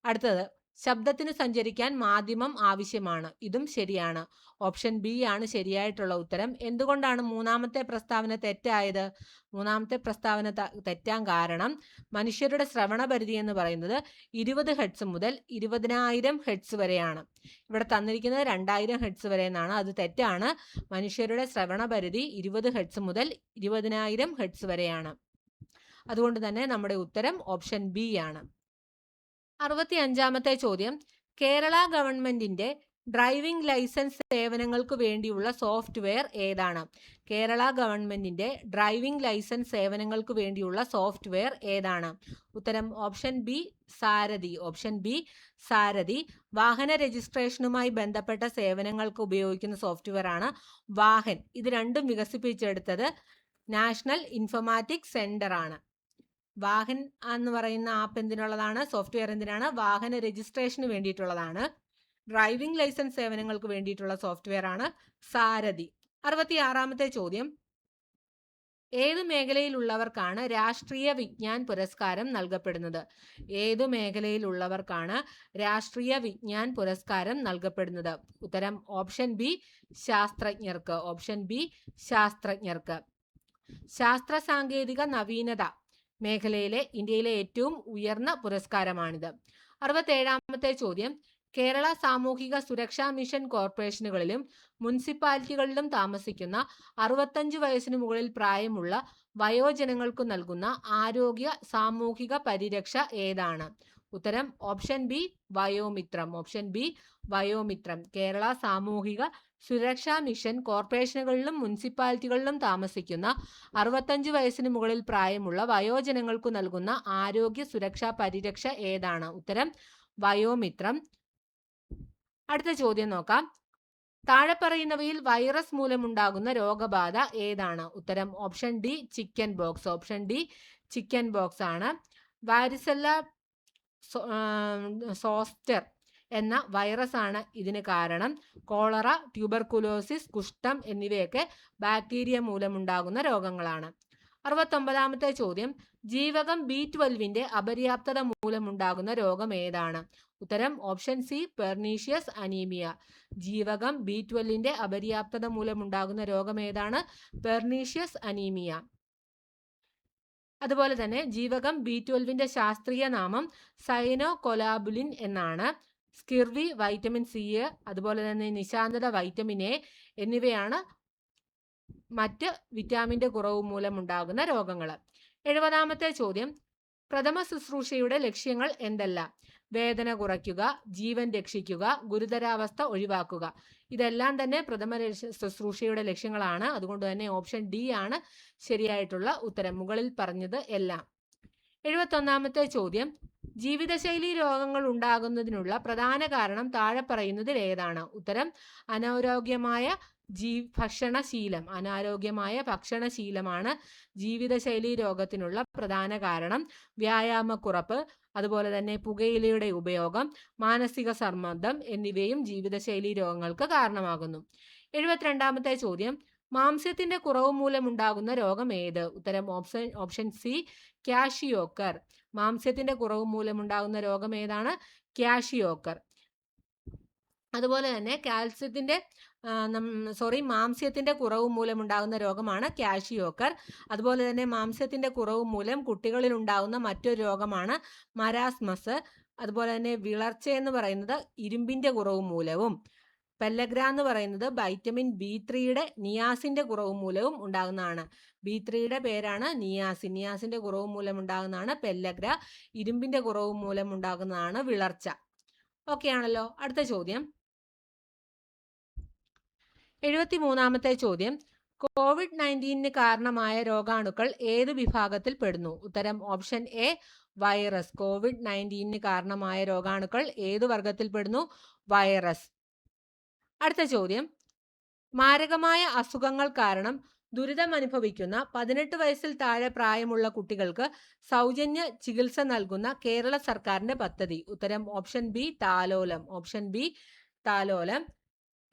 Speaker 1: അടുത്തത്, ശബ്ദത്തിന് സഞ്ചരിക്കാൻ മാധ്യമം ആവശ്യമാണ്. ഇതും ശരിയാണ്. ഓപ്ഷൻ ബി ആണ് ശരിയായിട്ടുള്ള ഉത്തരം. എന്തുകൊണ്ടാണ് 3ാമത്തെ പ്രസ്താവന തെറ്റായത്? 3ാമത്തെ പ്രസ്താവന തെറ്റാൻ കാരണം മനുഷ്യരുടെ ശ്രവണപരിധി എന്ന് പറയുന്നത് 20 ഹെർട്സ് മുതൽ 20,000 ഹെർട്സ് വരെയാണ്. ഇവിടെ തന്നിരിക്കുന്നത് 2000 ഹെർട്സ് വരെ എന്നാണ്. അത് തെറ്റാണ്. മനുഷ്യരുടെ ശ്രവണപരിധി 20 ഹെർട്സ് മുതൽ 20,000 ഹെർട്സ് വരെയാണ്. അതുകൊണ്ട് തന്നെ നമ്മുടെ ഉത്തരം ഓപ്ഷൻ ബി ആണ്. 65ാമത്തെ ചോദ്യം, കേരള ഗവൺമെന്റിന്റെ ഡ്രൈവിംഗ് ലൈസൻസ് സേവനങ്ങൾക്ക് വേണ്ടിയുള്ള സോഫ്റ്റ്വെയർ ഏതാണ്? കേരള ഗവൺമെന്റിന്റെ ഡ്രൈവിംഗ് ലൈസൻസ് സേവനങ്ങൾക്ക് വേണ്ടിയുള്ള സോഫ്റ്റ്വെയർ ഏതാണ്? ഉത്തരം ഓപ്ഷൻ ബി സാരഥി. ഓപ്ഷൻ ബി സാരഥി. വാഹന രജിസ്ട്രേഷനുമായി ബന്ധപ്പെട്ട സേവനങ്ങൾക്ക് ഉപയോഗിക്കുന്ന സോഫ്റ്റ്വെയർ ആണ് വാഹൻ. ഇത് രണ്ടും വികസിപ്പിച്ചെടുത്തത് നാഷണൽ ഇൻഫോർമാറ്റിക്സ് സെന്റർ ആണ്. വാഹൻ എന്ന് പറയുന്ന ആപ്പ് എന്തിനുള്ളതാണ്? സോഫ്റ്റ്വെയർ എന്തിനാണ്? വാഹന രജിസ്ട്രേഷന് വേണ്ടിയിട്ടുള്ളതാണ്. ഡ്രൈവിംഗ് ലൈസൻസ് സേവനങ്ങൾക്ക് വേണ്ടിയിട്ടുള്ള സോഫ്റ്റ്വെയർ ആണ് സാരഥി. 66ാമത്തെ ചോദ്യം, ഏതു മേഖലയിലുള്ളവർക്കാണ് രാഷ്ട്രീയ വിജ്ഞാൻ പുരസ്കാരം നൽകപ്പെടുന്നത്? ഏതു മേഖലയിലുള്ളവർക്കാണ് രാഷ്ട്രീയ വിജ്ഞാൻ പുരസ്കാരം നൽകപ്പെടുന്നത്? ഉത്തരം ഓപ്ഷൻ ബി ശാസ്ത്രജ്ഞർക്ക്. ഓപ്ഷൻ ബി ശാസ്ത്രജ്ഞർക്ക്. ശാസ്ത്ര സാങ്കേതിക നവീനത മേഖലയിലെ ഇന്ത്യയിലെ ഏറ്റവും ഉയർന്ന പുരസ്കാരമാണിത്. 67ാമത്തെ ചോദ്യം, കേരള സാമൂഹിക സുരക്ഷാ മിഷൻ കോർപ്പറേഷനുകളിലും മുനിസിപ്പാലിറ്റികളിലും താമസിക്കുന്ന 65 വയസ്സിന് മുകളിൽ പ്രായമുള്ള വയോജനങ്ങൾക്ക് നൽകുന്ന ആരോഗ്യ സാമൂഹിക പരിരക്ഷ ഏതാണ്? ഉത്തരം option B Vayomithram. Option B Vayomithram. Kerala സാമൂഹിക സുരക്ഷാ മിഷൻ കോർപ്പറേഷനുകളിലും മുനിസിപ്പാലിറ്റികളിലും താമസിക്കുന്ന 65 വയസ്സിന് മുകളിൽ പ്രായമുള്ള വയോജനങ്ങൾക്ക് നൽകുന്ന ആരോഗ്യ സുരക്ഷാ പരിരക്ഷ ഏതാണ്? ഉത്തരം വയോമിത്രം. അടുത്ത ചോദ്യം നോക്കാം. താഴെ പറയുന്നവയിൽ വൈറസ് മൂലമുണ്ടാകുന്ന രോഗബാധ ഏതാണ്? ഉത്തരം option D chicken box. Option D chicken box ആണ്. വാരിസെല്ല സോസ്റ്റർ എന്ന വൈറസ് ആണ് ഇതിന് കാരണം. കോളറ, ട്യൂബർകുലോസിസ്, കുഷ്ഠം എന്നിവയൊക്കെ ബാക്ടീരിയ മൂലമുണ്ടാകുന്ന രോഗങ്ങളാണ്. 69ാമത്തെ ചോദ്യം, ജീവകം B12 അപര്യാപ്തത മൂലമുണ്ടാകുന്ന രോഗം ഏതാണ്? ഉത്തരം ഓപ്ഷൻ സി പെർനീഷ്യസ് അനീമിയ. ജീവകം B12 അപര്യാപ്തത മൂലമുണ്ടാകുന്ന രോഗം ഏതാണ്? Pernicious anaemia. അതുപോലെ തന്നെ ജീവകം B12 ശാസ്ത്രീയ നാമം സൈനോകൊലാബുലിൻ എന്നാണ്. സ്കിർവി, വൈറ്റമിൻ സി, അതുപോലെ തന്നെ നിശാന്തത, വൈറ്റമിൻ എ എന്നിവയാണ് മറ്റ് വിറ്റാമിൻ്റെ കുറവ് മൂലമുണ്ടാകുന്ന രോഗങ്ങൾ. 70ാമത്തെ ചോദ്യം, പ്രഥമ ശുശ്രൂഷയുടെ ലക്ഷ്യങ്ങൾ എന്തെല്ലാം? വേദന കുറയ്ക്കുക, ജീവൻ രക്ഷിക്കുക, ഗുരുതരാവസ്ഥ ഒഴിവാക്കുക. ഇതെല്ലാം തന്നെ പ്രഥമ ശുശ്രൂഷയുടെ ലക്ഷ്യങ്ങളാണ്. അതുകൊണ്ട് തന്നെ ഓപ്ഷൻ ഡി ആണ് ശരിയായിട്ടുള്ള ഉത്തരം. മുകളിൽ പറഞ്ഞത് എല്ലാം. 71ാമത്തെ ചോദ്യം, ജീവിതശൈലി രോഗങ്ങൾ ഉണ്ടാകുന്നതിനുള്ള പ്രധാന കാരണം താഴെ പറയുന്നതിൽ ഏതാണ്? ഉത്തരം അനാരോഗ്യമായ ഭക്ഷണശീലമാണ് ജീവിതശൈലി രോഗത്തിനുള്ള പ്രധാന കാരണം. വ്യായാമക്കുറപ്പ്, അതുപോലെ തന്നെ പുകയിലയുടെ ഉപയോഗം, മാനസിക സമ്മർദ്ദം എന്നിവയും ജീവിതശൈലി രോഗങ്ങൾക്ക് കാരണമാകുന്നു. 72ാമത്തെ ചോദ്യം, മാംസ്യത്തിന്റെ കുറവ് മൂലമുണ്ടാകുന്ന രോഗം ഏത്? ഉത്തരം ഓപ്ഷൻ സി ക്വാഷിയോക്കർ. മാംസ്യത്തിന്റെ കുറവ് മൂലമുണ്ടാകുന്ന രോഗം ഏതാണ്? ക്വാഷിയോക്കർ. അതുപോലെ തന്നെ മാംസ്യത്തിന്റെ കുറവ് മൂലമുണ്ടാകുന്ന രോഗമാണ് ക്വാഷിയോക്കർ. അതുപോലെ തന്നെ മാംസ്യത്തിന്റെ കുറവ് മൂലം കുട്ടികളിൽ ഉണ്ടാകുന്ന മറ്റൊരു രോഗമാണ് മരാസ്മസ്. അതുപോലെ തന്നെ വിളർച്ച എന്ന് പറയുന്നത് ഇരുമ്പിന്റെ കുറവ് മൂലവും, പെല്ലഗ്ര എന്ന് പറയുന്നത് വൈറ്റമിൻ B3യുടെ നിയാസിന്റെ കുറവ് മൂലവും ഉണ്ടാകുന്നതാണ്. B3യുടെ പേരാണ് നിയാസിൻ. നിയാസിന്റെ കുറവ് മൂലം ഉണ്ടാകുന്നതാണ് പെല്ലഗ്ര. ഇരുമ്പിന്റെ കുറവ് മൂലം ഉണ്ടാകുന്നതാണ് വിളർച്ച. ഓക്കെ ആണല്ലോ. അടുത്ത ചോദ്യം, 73ാമത്തെ ചോദ്യം, COVID-19 കാരണമായ രോഗാണുക്കൾ ഏത് വിഭാഗത്തിൽ പെടുന്നു? ഉത്തരം ഓപ്ഷൻ എ വൈറസ്. COVID-19 കാരണമായ രോഗാണുക്കൾ ഏത് വർഗത്തിൽ പെടുന്നു? വൈറസ്. അടുത്ത ചോദ്യം, മാരകമായ അസുഖങ്ങൾ കാരണം ദുരിതമനുഭവിക്കുന്ന 18 വയസ്സിൽ താഴെ പ്രായമുള്ള കുട്ടികൾക്ക് സൗജന്യ ചികിത്സ നൽകുന്ന കേരള സർക്കാരിന്റെ പദ്ധതി? ഉത്തരം ഓപ്ഷൻ ബി താലോലം. ഓപ്ഷൻ ബി താലോലം.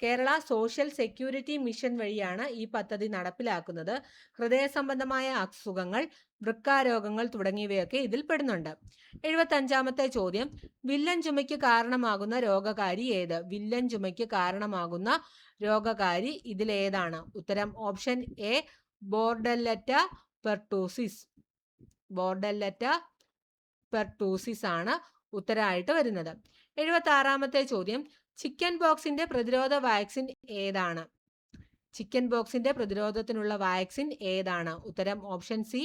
Speaker 1: കേരള സോഷ്യൽ സെക്യൂരിറ്റി മിഷൻ വഴിയാണ് ഈ പദ്ധതി നടപ്പിലാക്കുന്നത്. ഹൃദയ സംബന്ധമായ അസുഖങ്ങൾ, വൃക്കാരോഗങ്ങൾ തുടങ്ങിയവയൊക്കെ ഇതിൽ പെടുന്നുണ്ട്. 75ാമത്തെ ചോദ്യം, വില്ലൻ ചുമയ്ക്ക് കാരണമാകുന്ന രോഗകാരി ഏത്? വില്ലൻ ചുമയ്ക്ക് കാരണമാകുന്ന രോഗകാരി ഇതിലേതാണ്? ഉത്തരം ഓപ്ഷൻ എ ബോർഡെല്ലറ്റ പെർട്ടൂസിസ്. ബോർഡെല്ലറ്റ പെർട്ടൂസിസ് ആണ് ഉത്തരമായിട്ട് വരുന്നത്. 76ാമത്തെ ചോദ്യം, ചിക്കൻ ബോക്സിന്റെ പ്രതിരോധ വാക്സിൻ ഏതാണ്? ചിക്കൻ ബോക്സിന്റെ പ്രതിരോധത്തിനുള്ള വാക്സിൻ ഏതാണ്? ഉത്തരം option C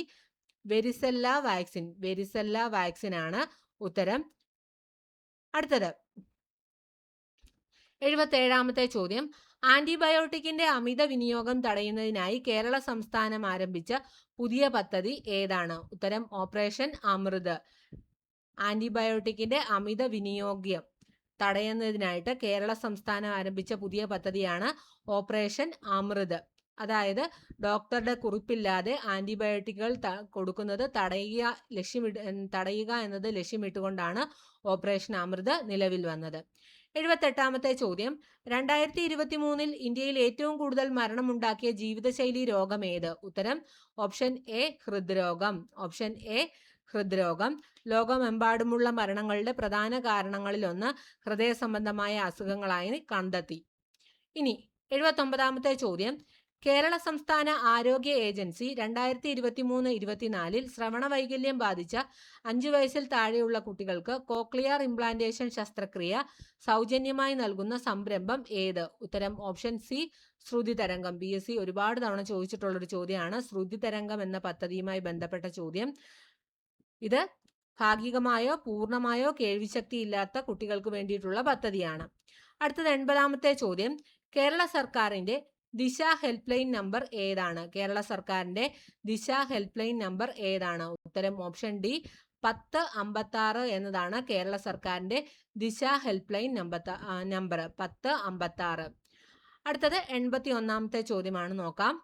Speaker 1: varicella vaccine. Varicella vaccine ആണ് ഉത്തരം. അടുത്തത് 77ാമത്തെ ചോദ്യം, ആന്റിബയോട്ടിക്കിന്റെ അമിത വിനിയോഗം തടയുന്നതിനായി കേരള സംസ്ഥാനം ആരംഭിച്ച പുതിയ പദ്ധതി ഏതാണ്? ഉത്തരം ഓപ്പറേഷൻ അമൃത്. ആന്റിബയോട്ടിക്കിന്റെ അമിത വിനിയോഗം തടയുന്നതിനായിട്ട് കേരള സംസ്ഥാനം ആരംഭിച്ച പുതിയ പദ്ധതിയാണ് ഓപ്പറേഷൻ അമൃത്. അതായത് ഡോക്ടറുടെ കുറിപ്പില്ലാതെ ആന്റിബയോട്ടിക്കുകൾ കൊടുക്കുന്നത് തടയുക എന്നത് ലക്ഷ്യമിട്ടുകൊണ്ടാണ് ഓപ്പറേഷൻ അമൃത് നിലവിൽ വന്നത്. 78ാമത്തെ ചോദ്യം, 2023 ഇന്ത്യയിൽ ഏറ്റവും കൂടുതൽ മരണമുണ്ടാക്കിയ ജീവിതശൈലി രോഗം ഏത്? ഉത്തരം ഓപ്ഷൻ എ ഹൃദ്രോഗം. ഓപ്ഷൻ എ ഹൃദ്രോഗം. ലോകമെമ്പാടുമുള്ള മരണങ്ങളുടെ പ്രധാന കാരണങ്ങളിലൊന്ന് ഹൃദയ സംബന്ധമായ അസുഖങ്ങളായി കണ്ടെത്തി. ഇനി 79ാമത്തെ ചോദ്യം, കേരള സംസ്ഥാന ആരോഗ്യ ഏജൻസി 2023-24 ശ്രവണ വൈകല്യം ബാധിച്ച 5 വയസ്സിൽ താഴെയുള്ള കുട്ടികൾക്ക് കോക്ലിയർ ഇംപ്ലാന്റേഷൻ ശസ്ത്രക്രിയ സൗജന്യമായി നൽകുന്ന സംരംഭം ഏത്? ഉത്തരം ഓപ്ഷൻ സി ശ്രുതി തരംഗം. PSC ഒരുപാട് തവണ ചോദിച്ചിട്ടുള്ളൊരു ചോദ്യമാണ് ശ്രുതി തരംഗം എന്ന പദ്ധതിയുമായി ബന്ധപ്പെട്ട ചോദ്യം. ഇത് ഭാഗികമായോ പൂർണ്ണമായോ കേൾവിശക്തി ഇല്ലാത്ത കുട്ടികൾക്ക് വേണ്ടിയിട്ടുള്ള പദ്ധതിയാണ്. അടുത്തത് 80ാമത്തെ ചോദ്യം, കേരള സർക്കാരിന്റെ ദിശ ഹെൽപ്പ് ലൈൻ നമ്പർ ഏതാണ്? കേരള സർക്കാരിന്റെ ദിശ ഹെൽപ്പ് ലൈൻ നമ്പർ ഏതാണ്? ഉത്തരം ഓപ്ഷൻ ഡി 1056 എന്നതാണ് കേരള സർക്കാരിന്റെ ദിശ ഹെൽപ്പ് ലൈൻ നമ്പർ 1056. അടുത്തത് 81ാമത്തെ ചോദ്യമാണ്. നോക്കാം.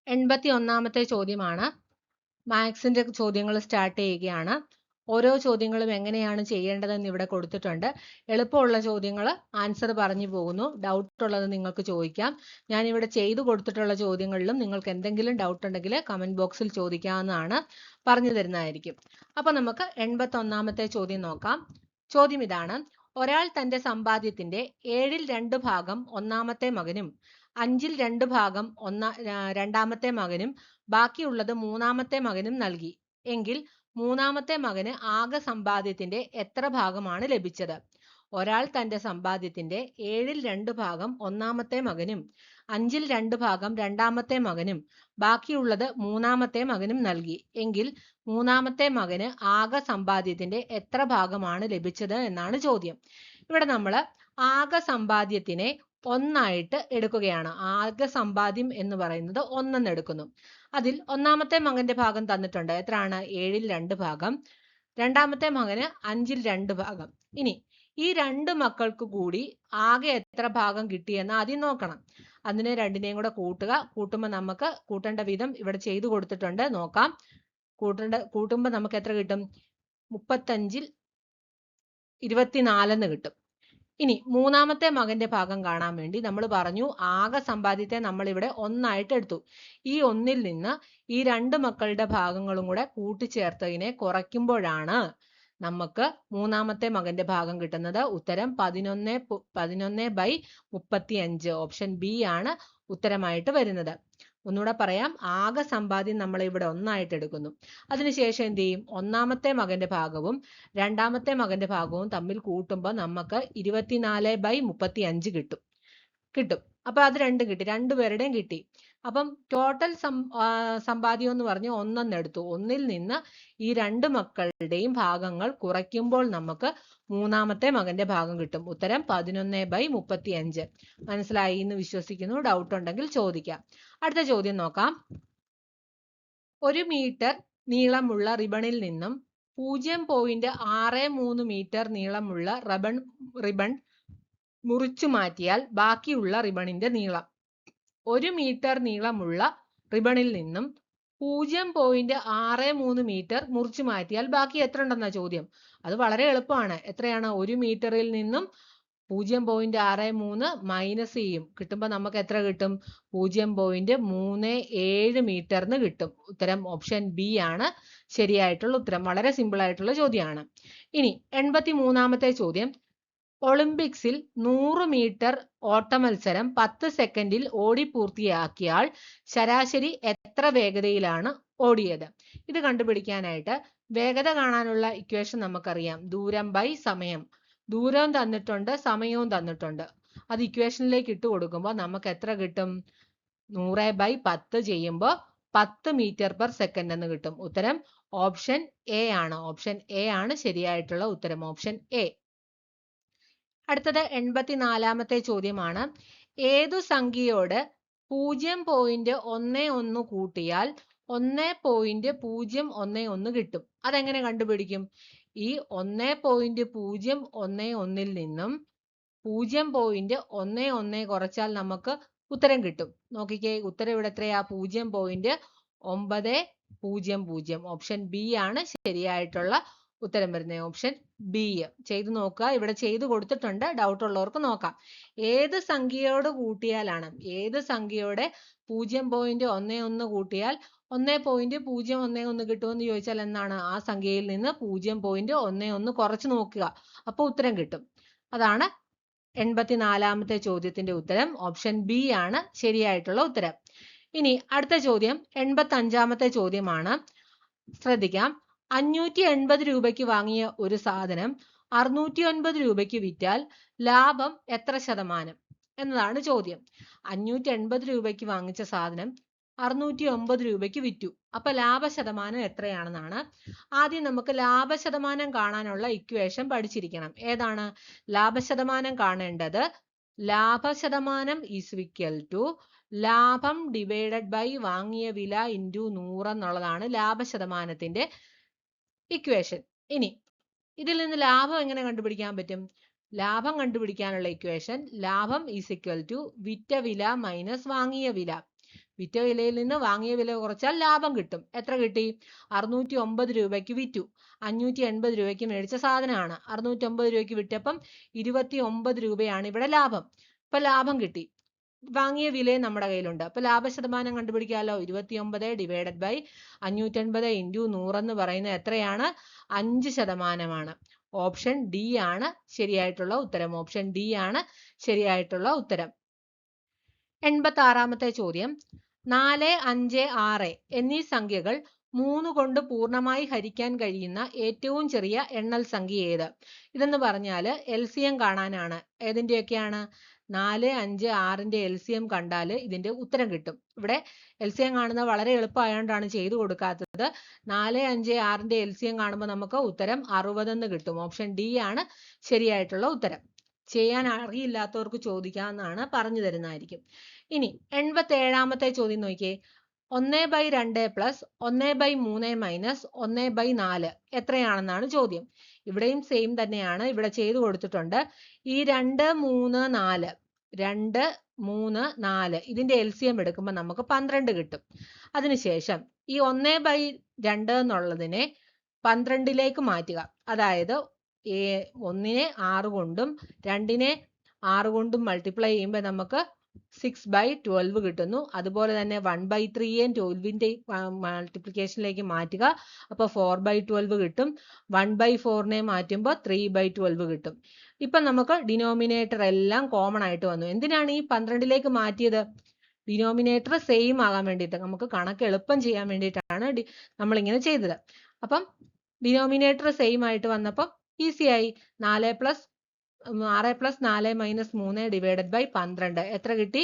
Speaker 1: 81ാമത്തെ ചോദ്യമാണ്. മാത്സിന്റെ ചോദ്യങ്ങൾ സ്റ്റാർട്ട് ചെയ്യുകയാണ്. ഓരോ ചോദ്യങ്ങളും എങ്ങനെയാണ് ചെയ്യേണ്ടതെന്ന് ഇവിടെ കൊടുത്തിട്ടുണ്ട്. എളുപ്പമുള്ള ചോദ്യങ്ങൾ ആൻസർ പറഞ്ഞു പോകുന്നു. ഡൗട്ട് ഉള്ളത് നിങ്ങൾക്ക് ചോദിക്കാം. ഞാനിവിടെ ചെയ്തു കൊടുത്തിട്ടുള്ള ചോദ്യങ്ങളിലും നിങ്ങൾക്ക് എന്തെങ്കിലും ഡൗട്ട് ഉണ്ടെങ്കിൽ കമന്റ് ബോക്സിൽ ചോദിക്കാവുന്നതാണ്. പറഞ്ഞു തരുന്നതായിരിക്കും. അപ്പോൾ നമുക്ക് 81ാമത്തെ ചോദ്യം നോക്കാം. ചോദ്യം ഇതാണ്: ഒരാൾ തന്റെ സമ്പാദ്യത്തിന്റെ 7ൽ 2 ഭാഗം ഒന്നാമത്തെ മകനും 5ൽ 2 ഭാഗം രണ്ടാമത്തെ മകനും ബാക്കിയുള്ളത് മൂന്നാമത്തെ മകനും നൽകി എങ്കിൽ മൂന്നാമത്തെ മകന് ആകെ സമ്പാദ്യത്തിന്റെ എത്ര ഭാഗമാണ് ലഭിച്ചത്? ഒരാൾ തന്റെ സമ്പാദ്യത്തിന്റെ 7ൽ 2 ഭാഗം ഒന്നാമത്തെ മകനും 5ൽ 2 ഭാഗം രണ്ടാമത്തെ മകനും ബാക്കിയുള്ളത് മൂന്നാമത്തെ മകനും നൽകി എങ്കിൽ മൂന്നാമത്തെ മകന് ആകെ സമ്പാദ്യത്തിന്റെ എത്ര ഭാഗമാണ് ലഭിച്ചത് എന്നാണ് ചോദ്യം. ഇവിടെ നമ്മൾ ആകെ സമ്പാദ്യത്തിനെ ഒന്നായിട്ട് എടുക്കുകയാണ്. ആകെ സമ്പാദ്യം എന്ന് പറയുന്നത് ഒന്നെന്ന് എടുക്കുന്നു. അതിൽ ഒന്നാമത്തെ മകന്റെ ഭാഗം തന്നിട്ടുണ്ട്. എത്രയാണ്? 7ൽ 2 ഭാഗം. രണ്ടാമത്തെ മകന് 5ൽ 2 ഭാഗം. ഇനി ഈ 2 മക്കൾക്ക് കൂടി ആകെ എത്ര ഭാഗം കിട്ടിയെന്ന് ആദ്യം നോക്കണം. അതിനെ രണ്ടിനെയും കൂടെ കൂട്ടുക. കൂട്ടുമ്പോൾ നമുക്ക് കൂട്ടേണ്ട വിധം ഇവിടെ ചെയ്തു കൊടുത്തിട്ടുണ്ട്. നോക്കാം. കൂട്ടുമ്പോൾ നമുക്ക് എത്ര കിട്ടും? 35ൽ 24 എന്ന് കിട്ടും. ഇനി മൂന്നാമത്തെ മകന്റെ ഭാഗം കാണാൻ വേണ്ടി നമ്മൾ പറഞ്ഞു ആകെ സമ്പാദ്യത്തെ നമ്മൾ ഇവിടെ ഒന്നായിട്ട് എടുത്തു. ഈ ഒന്നിൽ നിന്ന് ഈ 2 മക്കളുടെ ഭാഗങ്ങളും കൂടെ കൂട്ടിച്ചേർത്തതിനെ കുറയ്ക്കുമ്പോഴാണ് നമുക്ക് മൂന്നാമത്തെ മകന്റെ ഭാഗം കിട്ടുന്നത്. ഉത്തരം 11/35. ഓപ്ഷൻ ബി ആണ് ഉത്തരമായിട്ട് വരുന്നത്. ഒന്നുകൂടെ പറയാം. ആകെ സമ്പാദ്യം നമ്മൾ ഇവിടെ ഒന്നായിട്ട് എടുക്കുന്നു. അതിനുശേഷം എന്ത് ചെയ്യും? ഒന്നാമത്തെ മകന്റെ ഭാഗവും രണ്ടാമത്തെ മകന്റെ ഭാഗവും തമ്മിൽ കൂട്ടുമ്പോൾ നമുക്ക് 24/35 കിട്ടും. അപ്പൊ അത് രണ്ടും കിട്ടി. രണ്ടുപേരുടെയും കിട്ടി. അപ്പം ടോട്ടൽ സമ്പാദ്യം എന്ന് പറഞ്ഞ് ഒന്നെന്ന് എടുത്തു. ഒന്നിൽ നിന്ന് ഈ 2 മക്കളുടെയും ഭാഗങ്ങൾ കുറയ്ക്കുമ്പോൾ നമുക്ക് മൂന്നാമത്തെ മകന്റെ ഭാഗം കിട്ടും. ഉത്തരം 11/35. മനസ്സിലായി എന്ന് വിശ്വസിക്കുന്നു. ഡൗട്ട് ഉണ്ടെങ്കിൽ ചോദിക്കാം. അടുത്ത ചോദ്യം നോക്കാം. 1 മീറ്റർ നീളമുള്ള റിബണിൽ നിന്നും 0.63 മീറ്റർ നീളമുള്ള റിബൺ മുറിച്ചു മാറ്റിയാൽ ബാക്കിയുള്ള റിബണിന്റെ നീളം. 1 മീറ്റർ നീളമുള്ള റിബണിൽ നിന്നും 0.63 മീറ്റർ മുറിച്ചു മാറ്റിയാൽ ബാക്കി എത്ര ഉണ്ടെന്ന ചോദ്യം. അത് വളരെ എളുപ്പമാണ്. എത്രയാണ്? 1 മീറ്ററിൽ നിന്നും 0.63 മൈനസ് ചെയ്യും. കിട്ടുമ്പോൾ നമുക്ക് എത്ര കിട്ടും? 0.37 മീറ്ററിന് കിട്ടും. ഉത്തരം ഓപ്ഷൻ ബി ആണ് ശരിയായിട്ടുള്ള ഉത്തരം. വളരെ സിമ്പിൾ ആയിട്ടുള്ള ചോദ്യമാണ്. ഇനി 83ാമത്തെ ചോദ്യം. ഒളിമ്പിക്സിൽ 100 മീറ്റർ ഓട്ട മത്സരം 10 സെക്കൻഡിൽ ഓടി പൂർത്തിയാക്കിയാൽ ശരാശരി എത്ര വേഗതയിലാണ് ഓടിയത്? ഇത് കണ്ടുപിടിക്കാനായിട്ട് വേഗത കാണാനുള്ള ഇക്വേഷൻ നമുക്കറിയാം. ദൂരം ബൈ സമയം. ദൂരവും തന്നിട്ടുണ്ട്, സമയവും തന്നിട്ടുണ്ട്. അത് ഇക്വേഷനിലേക്ക് ഇട്ട് കൊടുക്കുമ്പോൾ നമുക്ക് എത്ര കിട്ടും? 100/10 ചെയ്യുമ്പോൾ 10 മീറ്റർ പെർ സെക്കൻഡ് എന്ന് കിട്ടും. ഉത്തരം ഓപ്ഷൻ എ ആണ്. ഓപ്ഷൻ എ ആണ് ശരിയായിട്ടുള്ള ഉത്തരം. Option A. അടുത്തത് 84ാമത്തെ ചോദ്യമാണ്. ഏതു സംഖ്യയോട് 0.11 കൂട്ടിയാൽ 1.011 കിട്ടും? അതെങ്ങനെ കണ്ടുപിടിക്കും? ഈ 1.011 നിന്നും 0.11 കുറച്ചാൽ നമുക്ക് ഉത്തരം കിട്ടും. നോക്കിക്കേ, ഉത്തരം ഇവിടെ എത്രയാ? 0.900. ഓപ്ഷൻ ബി ആണ് ശരിയായിട്ടുള്ള ഉത്തരം വരുന്നത്. Option B. ചെയ്തു നോക്കുക. ഇവിടെ ചെയ്തു കൊടുത്തിട്ടുണ്ട്. ഡൗട്ട് ഉള്ളവർക്ക് നോക്കാം. ഏത് സംഖ്യയോട് കൂട്ടിയാലാണ്? ഏത് സംഖ്യയോടെ 0.11 കൂട്ടിയാൽ 1.011 കിട്ടുമെന്ന് ചോദിച്ചാൽ എന്താണ്? ആ സംഖ്യയിൽ നിന്ന് 0.11 കുറച്ച് നോക്കുക. അപ്പോൾ ഉത്തരം കിട്ടും. അതാണ് 84ാമത്തെ ചോദ്യത്തിന്റെ ഉത്തരം. ഓപ്ഷൻ ബി ആണ് ശരിയായിട്ടുള്ള ഉത്തരം. ഇനി അടുത്ത ചോദ്യം 85ാമത്തെ ചോദ്യമാണ്. ശ്രദ്ധിക്കാം. 580 രൂപയ്ക്ക് വാങ്ങിയ ഒരു സാധനം 609 രൂപയ്ക്ക് വിറ്റാൽ ലാഭം എത്ര ശതമാനം എന്നതാണ് ചോദ്യം. 580 രൂപയ്ക്ക് വാങ്ങിച്ച സാധനം 609 രൂപയ്ക്ക് വിറ്റു. അപ്പൊ ലാഭശതമാനം എത്രയാണെന്നാണ്. ആദ്യം നമുക്ക് ലാഭശതമാനം കാണാനുള്ള ഇക്വേഷൻ പഠിച്ചിരിക്കണം. ഏതാണ് ലാഭശതമാനം കാണേണ്ടത്? ലാഭശതമാനം ഈസ് ഈക്വൽ ടു ലാഭം ഡിവൈഡഡ് ബൈ വാങ്ങിയ വില ഇൻറ്റു 100 എന്നുള്ളതാണ് ലാഭശതമാനത്തിന്റെ ഇക്വേഷൻ. ഇനി ഇതിൽ നിന്ന് ലാഭം എങ്ങനെ കണ്ടുപിടിക്കാൻ പറ്റും? ലാഭം കണ്ടുപിടിക്കാനുള്ള ഇക്വേഷൻ ലാഭം ഈസ് ഈക്വൽ ടു വിറ്റ വില മൈനസ് വാങ്ങിയ വില. വിറ്റ വിലയിൽ നിന്ന് വാങ്ങിയ വില കുറച്ചാൽ ലാഭം കിട്ടും. എത്ര കിട്ടി? 609 രൂപയ്ക്ക് വിറ്റു. 580 രൂപയ്ക്ക് മേടിച്ച സാധനമാണ്. 609 രൂപയ്ക്ക് വിറ്റപ്പം 29 രൂപയാണ് ഇവിടെ ലാഭം. ഇപ്പൊ ലാഭം കിട്ടി. വാങ്ങിയ വിലയും നമ്മുടെ കയ്യിലുണ്ട്. അപ്പൊ ലാഭശതമാനം കണ്ടുപിടിക്കാമല്ലോ. 29 ഡിവൈഡഡ് ബൈ 580 ഇൻറ്റു 100 എന്ന് പറയുന്നത് എത്രയാണ്? 5%. ഓപ്ഷൻ ഡി ആണ് ശരിയായിട്ടുള്ള ഉത്തരം. ഓപ്ഷൻ ഡി ആണ് ശരിയായിട്ടുള്ള ഉത്തരം. 86ാമത്തെ ചോദ്യം. 4, 5, 6 എന്നീ സംഖ്യകൾ 3 കൊണ്ട് പൂർണ്ണമായി ഹരിക്കാൻ കഴിയുന്ന ഏറ്റവും ചെറിയ എണ്ണൽ സംഖ്യ ഏത്? ഇതെന്ന് പറഞ്ഞാൽ LCM കാണാനാണ്. ഏതിന്റെയൊക്കെയാണ്? 4, 5, 6ന്റെ LCM കണ്ടാൽ ഇതിന്റെ ഉത്തരം കിട്ടും. ഇവിടെ LCM കാണുന്നത് വളരെ എളുപ്പമായോണ്ടാണ് ചെയ്തു കൊടുക്കാത്തത്. 4, 5, 6ന്റെ LCM കാണുമ്പോൾ നമുക്ക് ഉത്തരം 60 എന്ന് കിട്ടും. ഓപ്ഷൻ ഡി ആണ് ശരിയായിട്ടുള്ള ഉത്തരം. ചെയ്യാൻ അറിയില്ലാത്തവർക്ക് ചോദിക്കാമെന്നാണ് പറഞ്ഞു തരുന്നതായിരിക്കും. ഇനി 87ാമത്തെ ചോദ്യം നോക്കിയേ. 1/2 പ്ലസ് 1/3 മൈനസ് 1/4 എത്രയാണെന്നാണ് ചോദ്യം. ഇവിടെയും സെയിം തന്നെയാണ്, ഇവിടെ ചെയ്തു കൊടുത്തിട്ടുണ്ട്. ഈ 2, 3, 4 2, 3, 4 ഇതിന്റെ LCM എടുക്കുമ്പോൾ നമുക്ക് 12 കിട്ടും. അതിനുശേഷം ഈ 1/2 എന്നുള്ളതിനെ 12ലേക്ക് മാറ്റുക. അതായത് 1നെ 6 കൊണ്ടും 2നെ 6 കൊണ്ടും മൾട്ടിപ്ലൈ ചെയ്യുമ്പോൾ നമുക്ക് 6/12 കിട്ടുന്നു. അതുപോലെ തന്നെ 1/3യെ 12ന്റെ മൾട്ടിപ്ലിക്കേഷനിലേക്ക് മാറ്റുക. അപ്പോൾ 4/12 കിട്ടും. 1/4നെ മാറ്റുമ്പോൾ 3/12 കിട്ടും. ഇപ്പം നമുക്ക് ഡിനോമിനേറ്റർ എല്ലാം കോമൺ ആയിട്ട് വന്നു. എന്തിനാണ് ഈ 12ലേക്ക് മാറ്റിയത്? ഡിനോമിനേറ്റർ സെയിം ആകാൻ വേണ്ടിയിട്ട്, നമുക്ക് കണക്ക് എളുപ്പം ചെയ്യാൻ വേണ്ടിയിട്ടാണ് നമ്മളിങ്ങനെ ചെയ്തത്. അപ്പം ഡിനോമിനേറ്റർ സെയിം ആയിട്ട് വന്നപ്പോൾ ഈസി ആയി. 6 പ്ലസ് 4 മൈനസ് 3 ഡിവൈഡഡ് ബൈ 12 എത്ര കിട്ടി?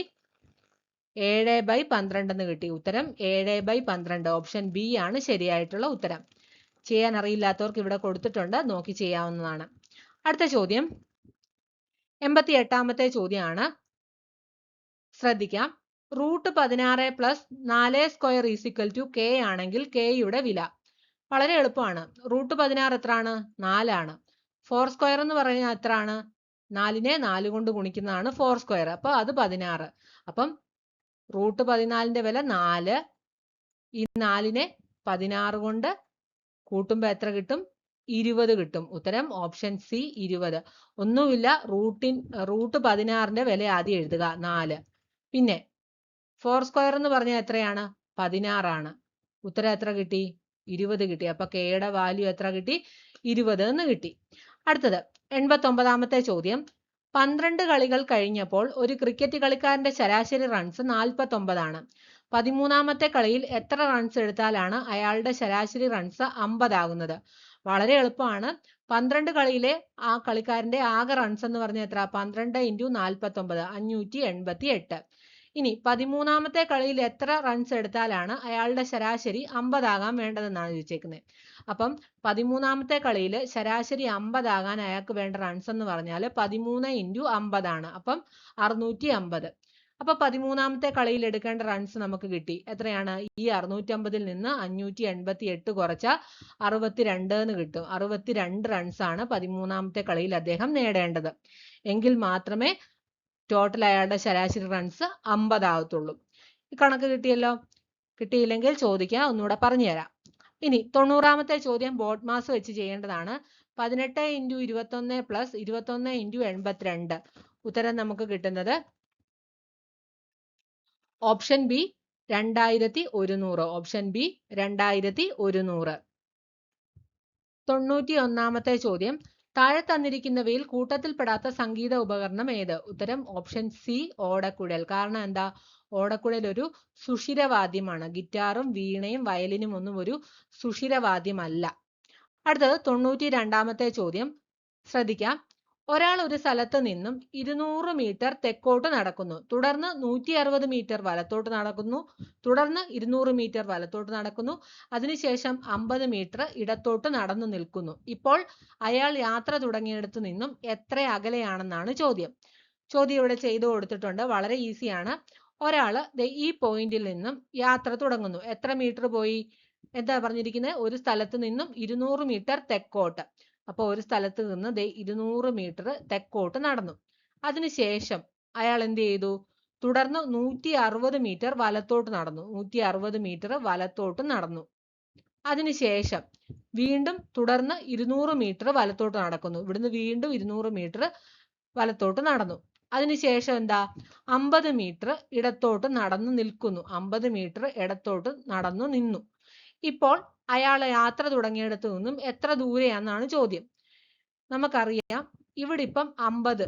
Speaker 1: 7/12 എന്ന് കിട്ടി. ഉത്തരം 7/12. ഓപ്ഷൻ ബി ആണ് ശരിയായിട്ടുള്ള ഉത്തരം. ചെയ്യാൻ അറിയില്ലാത്തവർക്ക് ഇവിടെ കൊടുത്തിട്ടുണ്ട്, നോക്കി ചെയ്യാവുന്നതാണ്. അടുത്ത ചോദ്യം 88ാമത്തെ ചോദ്യമാണ്. ശ്രദ്ധിക്കാം. √16 plus 4 square is equal to K ആണെങ്കിൽ കെയുടെ വില. വളരെ എളുപ്പമാണ്. √16 എത്രയാണ്? 4 ആണ്. 4 സ്ക്വയർ എന്ന് പറഞ്ഞാൽ എത്രയാണ്? 4നെ 4 കൊണ്ട് ഗുണിക്കുന്നതാണ് 4 സ്ക്വയർ. അപ്പോൾ അത് 16. അപ്പം √14ന്റെ വില 4. ഈ 4നെ 16 കൊണ്ട് കൂട്ടുമ്പോൾ എത്ര കിട്ടും? 20 കിട്ടും. ഉത്തരം ഓപ്ഷൻ സി 20. ഒന്നുമില്ല, √16ന്റെ വില ആദ്യം എഴുതുക 4. പിന്നെ 4 സ്ക്വയർ എന്ന് പറഞ്ഞാൽ എത്രയാണ്? 16 ആണ്. ഉത്തരം എത്ര കിട്ടി? 20 കിട്ടി. അപ്പൊ കെയുടെ വാല്യൂ എത്ര കിട്ടി? 20 എന്ന് കിട്ടി. അടുത്തത് 89ാമത്തെ ചോദ്യം. 12 കളികൾ കഴിഞ്ഞപ്പോൾ ഒരു ക്രിക്കറ്റ് കളിക്കാരന്റെ ശരാശരി റൺസ് 49 ആണ്. 13ാമത്തെ കളിയിൽ എത്ര റൺസ് എടുത്താലാണ് അയാളുടെ ശരാശരി റൺസ് 50 ആകുന്നത്? വളരെ എളുപ്പമാണ്. 12 കളിയിലെ ആ കളിക്കാരന്റെ ആകെ റൺസ് എന്ന് പറഞ്ഞാൽ എത്ര? 12 × 49 588. ഇനി 13ാമത്തെ കളിയിൽ എത്ര റൺസ് എടുത്താലാണ് അയാളുടെ ശരാശരി 50 ആകാൻ വേണ്ടതെന്നാണ് ചോദിച്ചേക്കുന്നത്. അപ്പം 13ാമത്തെ കളിയിൽ ശരാശരി 50 ആകാൻ അയാൾക്ക് വേണ്ട റൺസ് എന്ന് പറഞ്ഞാൽ 13 × 50 ആണ്. അപ്പം 650. അപ്പൊ 13ാമത്തെ കളിയിൽ എടുക്കേണ്ട റൺസ് നമുക്ക് കിട്ടി. എത്രയാണ്? ഈ 650ൽ നിന്ന് 588 കുറച്ച 62 എന്ന് കിട്ടും. 62 റൺസ് ആണ് 13ാമത്തെ കളിയിൽ അദ്ദേഹം നേടേണ്ടത്. എങ്കിൽ മാത്രമേ ടോട്ടൽ അയാളുടെ ശരാശരി റൺസ് 50 ആകത്തുള്ളൂ. ഈ കണക്ക് കിട്ടിയല്ലോ. കിട്ടിയില്ലെങ്കിൽ ചോദിക്കാം, ഒന്നുകൂടെ പറഞ്ഞു തരാം. ഇനി 90ാമത്തെ ചോദ്യം ബോർഡ് മാസ് വെച്ച് ചെയ്യേണ്ടതാണ്. 18 × 21 പ്ലസ് 21 × 82. ഉത്തരം നമുക്ക് കിട്ടുന്നത് ഓപ്ഷൻ ബി 2100. Option B 2100. 91ാമത്തെ ചോദ്യം. താഴെ തന്നിരിക്കുന്നവയിൽ കൂട്ടത്തിൽപ്പെടാത്ത സംഗീത ഉപകരണം ഏത്? ഉത്തരം ഓപ്ഷൻ സി ഓടക്കുഴൽ. കാരണം എന്താ? ഓടക്കുഴൽ ഒരു സുഷിരവാദ്യമാണ്. ഗിറ്റാറും വീണയും വയലിനും ഒന്നും ഒരു സുഷിരവാദ്യമല്ല. അടുത്തത് 92ാമത്തെ ചോദ്യം. ശ്രദ്ധിക്കാം. ഒരാൾ ഒരു സ്ഥലത്ത് നിന്നും 200 മീറ്റർ തെക്കോട്ട് നടക്കുന്നു. തുടർന്ന് 160 മീറ്റർ വലത്തോട്ട് നടക്കുന്നു. തുടർന്ന് 200 മീറ്റർ വലത്തോട്ട് നടക്കുന്നു. അതിനുശേഷം 50 മീറ്റർ ഇടത്തോട്ട് നടന്നു നിൽക്കുന്നു. ഇപ്പോൾ അയാൾ യാത്ര തുടങ്ങിയിടത്തു നിന്നും എത്ര അകലെയാണെന്നാണ് ചോദ്യം. ചോദ്യം ഇവിടെ ചെയ്തു കൊടുത്തിട്ടുണ്ട്. വളരെ ഈസിയാണ്. ഒരാള് ഈ പോയിന്റിൽ നിന്നും യാത്ര തുടങ്ങുന്നു. എത്ര മീറ്റർ പോയി? എന്താ പറഞ്ഞിരിക്കുന്നത്? ഒരു സ്ഥലത്ത് നിന്നും 200 മീറ്റർ തെക്കോട്ട്. അപ്പോൾ ഒരു സ്ഥലത്ത് നിന്ന് 200 മീറ്റർ തെക്കോട്ട് നടന്നു. അതിനുശേഷം അയാൾ എന്ത് ചെയ്തു? തുടർന്ന് 160 മീറ്റർ വലത്തോട്ട് നടന്നു. 160 മീറ്റർ വലത്തോട്ട് നടന്നു. അതിനുശേഷം വീണ്ടും തുടർന്ന് 200 മീറ്റർ വലത്തോട്ട് നടക്കുന്നു. ഇവിടുന്ന് വീണ്ടും 200 മീറ്റർ വലത്തോട്ട് നടന്നു. അതിനുശേഷം എന്താ? 50 മീറ്റർ ഇടത്തോട്ട് നടന്നു നിൽക്കുന്നു. 50 മീറ്റർ ഇടത്തോട്ട് നടന്നു നിന്നു. ഇപ്പോൾ അയാൾ യാത്ര തുടങ്ങിയിടത്തു നിന്നും എത്ര ദൂരെയാണെന്നാണ് ചോദ്യം. നമുക്കറിയാം ഇവിടെ ഇപ്പം 50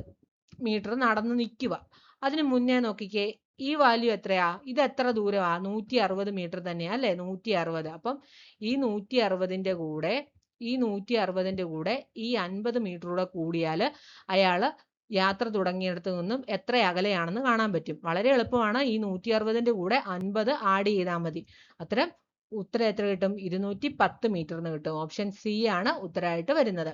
Speaker 1: മീറ്റർ നടന്നു നിൽക്കുക. അതിന് മുന്നേ നോക്കിക്കേ, ഈ വാല്യൂ എത്രയാ? ഇത് എത്ര ദൂരമാ? 160 മീറ്റർ തന്നെയാ അല്ലേ? 160. അപ്പം ഈ 160ന്റെ കൂടെ ഈ 50 മീറ്റർ കൂടെ കൂടിയാൽ അയാള് യാത്ര തുടങ്ങിയിടത്തു നിന്നും എത്ര അകലെയാണെന്ന് കാണാൻ പറ്റും. വളരെ എളുപ്പമാണ്. ഈ 160ന്റെ കൂടെ 50 ആഡ് ചെയ്താൽ മതി. അത്തരം ഉത്തരം എത്ര കിട്ടും? 210 മീറ്റർ എന്ന് കിട്ടും. ഓപ്ഷൻ സി ആണ് ഉത്തരമായിട്ട് വരുന്നത്.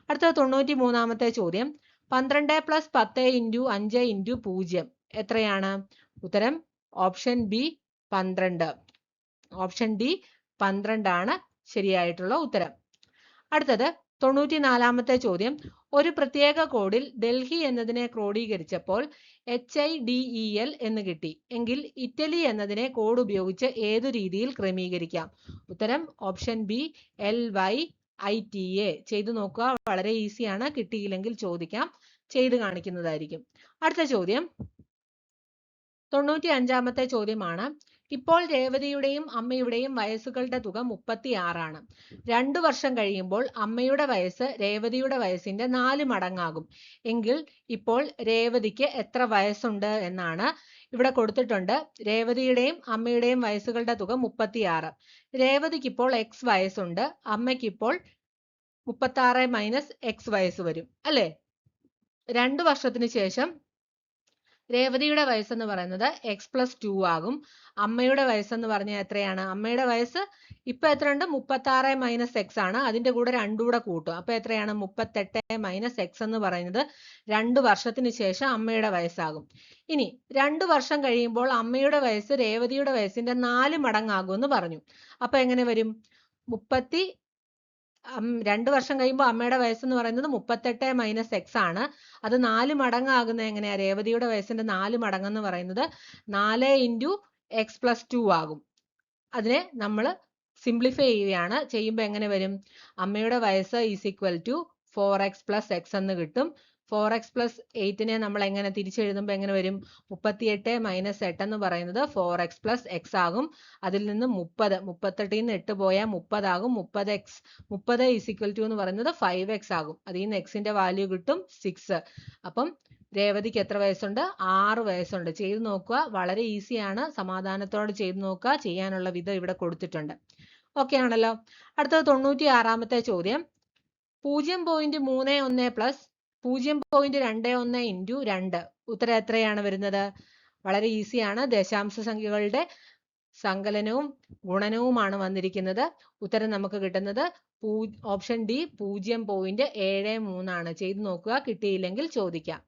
Speaker 1: അടുത്ത 93ാമത്തെ ചോദ്യം. 12 + 10 × 5 × 0 എത്രയാണ്? ഉത്തരം ഓപ്ഷൻ ബി 12. ഓപ്ഷൻ ഡി 12 ആണ് ശരിയായിട്ടുള്ള ഉത്തരം. അടുത്തത് 94-ാമത്തെ ചോദ്യം. ഒരു പ്രത്യേക കോഡിൽ ഡൽഹി എന്നതിനെ ക്രോഡീകരിച്ചപ്പോൾ HIDEL എന്ന് കിട്ടി എങ്കിൽ ഇറ്റലി എന്നതിനെ കോഡ് ഉപയോഗിച്ച് ഏതു രീതിയിൽ ക്രമീകരിക്കാം? ഉത്തരം ഓപ്ഷൻ ബി LYITA. ചെയ്തു നോക്കുക, വളരെ ഈസിയാണ്. കിട്ടിയില്ലെങ്കിൽ ചോദിക്കാം, ചെയ്ത് കാണിക്കുന്നതായിരിക്കും. അടുത്ത ചോദ്യം 95-ാമത്തെ ചോദ്യമാണ്. ഇപ്പോൾ രേവതിയുടെയും അമ്മയുടെയും വയസ്സുകളുടെ തുക 36 ആണ്. 2 വർഷം കഴിയുമ്പോൾ അമ്മയുടെ വയസ്സ് രേവതിയുടെ വയസ്സിന്റെ 4 മടങ്ങാകും എങ്കിൽ ഇപ്പോൾ രേവതിക്ക് എത്ര വയസ്സുണ്ട് എന്നാണ് ഇവിടെ കൊടുത്തിട്ടുണ്ട്. രേവതിയുടെയും അമ്മയുടെയും വയസ്സുകളുടെ തുക 36. രേവതിക്ക് ഇപ്പോൾ X വയസ്സുണ്ട്, അമ്മയ്ക്ക് ഇപ്പോൾ 36 - X വയസ്സ് വരും അല്ലേ? 2 വർഷത്തിന് ശേഷം രേവതിയുടെ വയസ്സെന്ന് പറയുന്നത് X+2 ആകും. അമ്മയുടെ വയസ്സെന്ന് പറഞ്ഞാൽ എത്രയാണ്? അമ്മയുടെ വയസ്സ് ഇപ്പൊ എത്രയുണ്ട്? 36 - X ആണ്. അതിന്റെ കൂടെ 2 കൂടെ കൂട്ടും. അപ്പൊ എത്രയാണ്? 38 - X എന്ന് പറയുന്നത് 2 വർഷത്തിന് ശേഷം അമ്മയുടെ വയസ്സാകും. ഇനി 2 വർഷം കഴിയുമ്പോൾ അമ്മയുടെ വയസ്സ് രേവതിയുടെ വയസ്സിന്റെ 4 മടങ്ങാകും എന്ന് പറഞ്ഞു. അപ്പൊ എങ്ങനെ വരും? 2 വർഷം കഴിയുമ്പോൾ അമ്മയുടെ വയസ്സെന്ന് പറയുന്നത് 38 - X ആണ്. അത് 4 മടങ്ങാകുന്നത് എങ്ങനെയാ? രേവതിയുടെ വയസ്സിന്റെ 4 മടങ്ങെന്ന് പറയുന്നത് 4 × X+2 ആകും. അതിനെ നമ്മൾ സിംപ്ലിഫൈ ചെയ്യുകയാണ്. ചെയ്യുമ്പോൾ എങ്ങനെ വരും? അമ്മയുടെ വയസ്സ് = 4x + x എന്ന് കിട്ടും. 4x + 8നെ നമ്മൾ എങ്ങനെ തിരിച്ചെഴുതുമ്പോൾ എങ്ങനെ വരും? 38 - 8 എന്ന് പറയുന്നത് 4x + x ആകും. അതിൽ നിന്ന് 30, 38 നിന്ന് 8 പോയാൽ 30 ആകും. 30 = എന്ന് പറയുന്നത് 5x ആകും. അതിൽ നിന്ന് എക്സിന്റെ വാല്യൂ കിട്ടും 6. അപ്പം രേവതിക്ക് എത്ര വയസ്സുണ്ട്? 6 വയസ്സുണ്ട്. ചെയ്തു നോക്കുക, വളരെ ഈസിയാണ്. സമാധാനത്തോടെ ചെയ്തു നോക്കുക. ചെയ്യാനുള്ള വിധം ഇവിടെ കൊടുത്തിട്ടുണ്ട്. ഓക്കെ ആണല്ലോ. അടുത്തത് 96-ാമത്തെ ചോദ്യം. 0.31 + 0.21 × 2 ഉത്തരം എത്രയാണ് വരുന്നത്? വളരെ ഈസിയാണ്. ദശാംശ സംഖ്യകളുടെ സങ്കലനവും ഗുണനവുമാണ് വന്നിരിക്കുന്നത്. ഉത്തരം നമുക്ക് കിട്ടുന്നത് ഓപ്ഷൻ ഡി 0.73 ആണ്. ചെയ്തു നോക്കുക, കിട്ടിയില്ലെങ്കിൽ ചോദിക്കാം.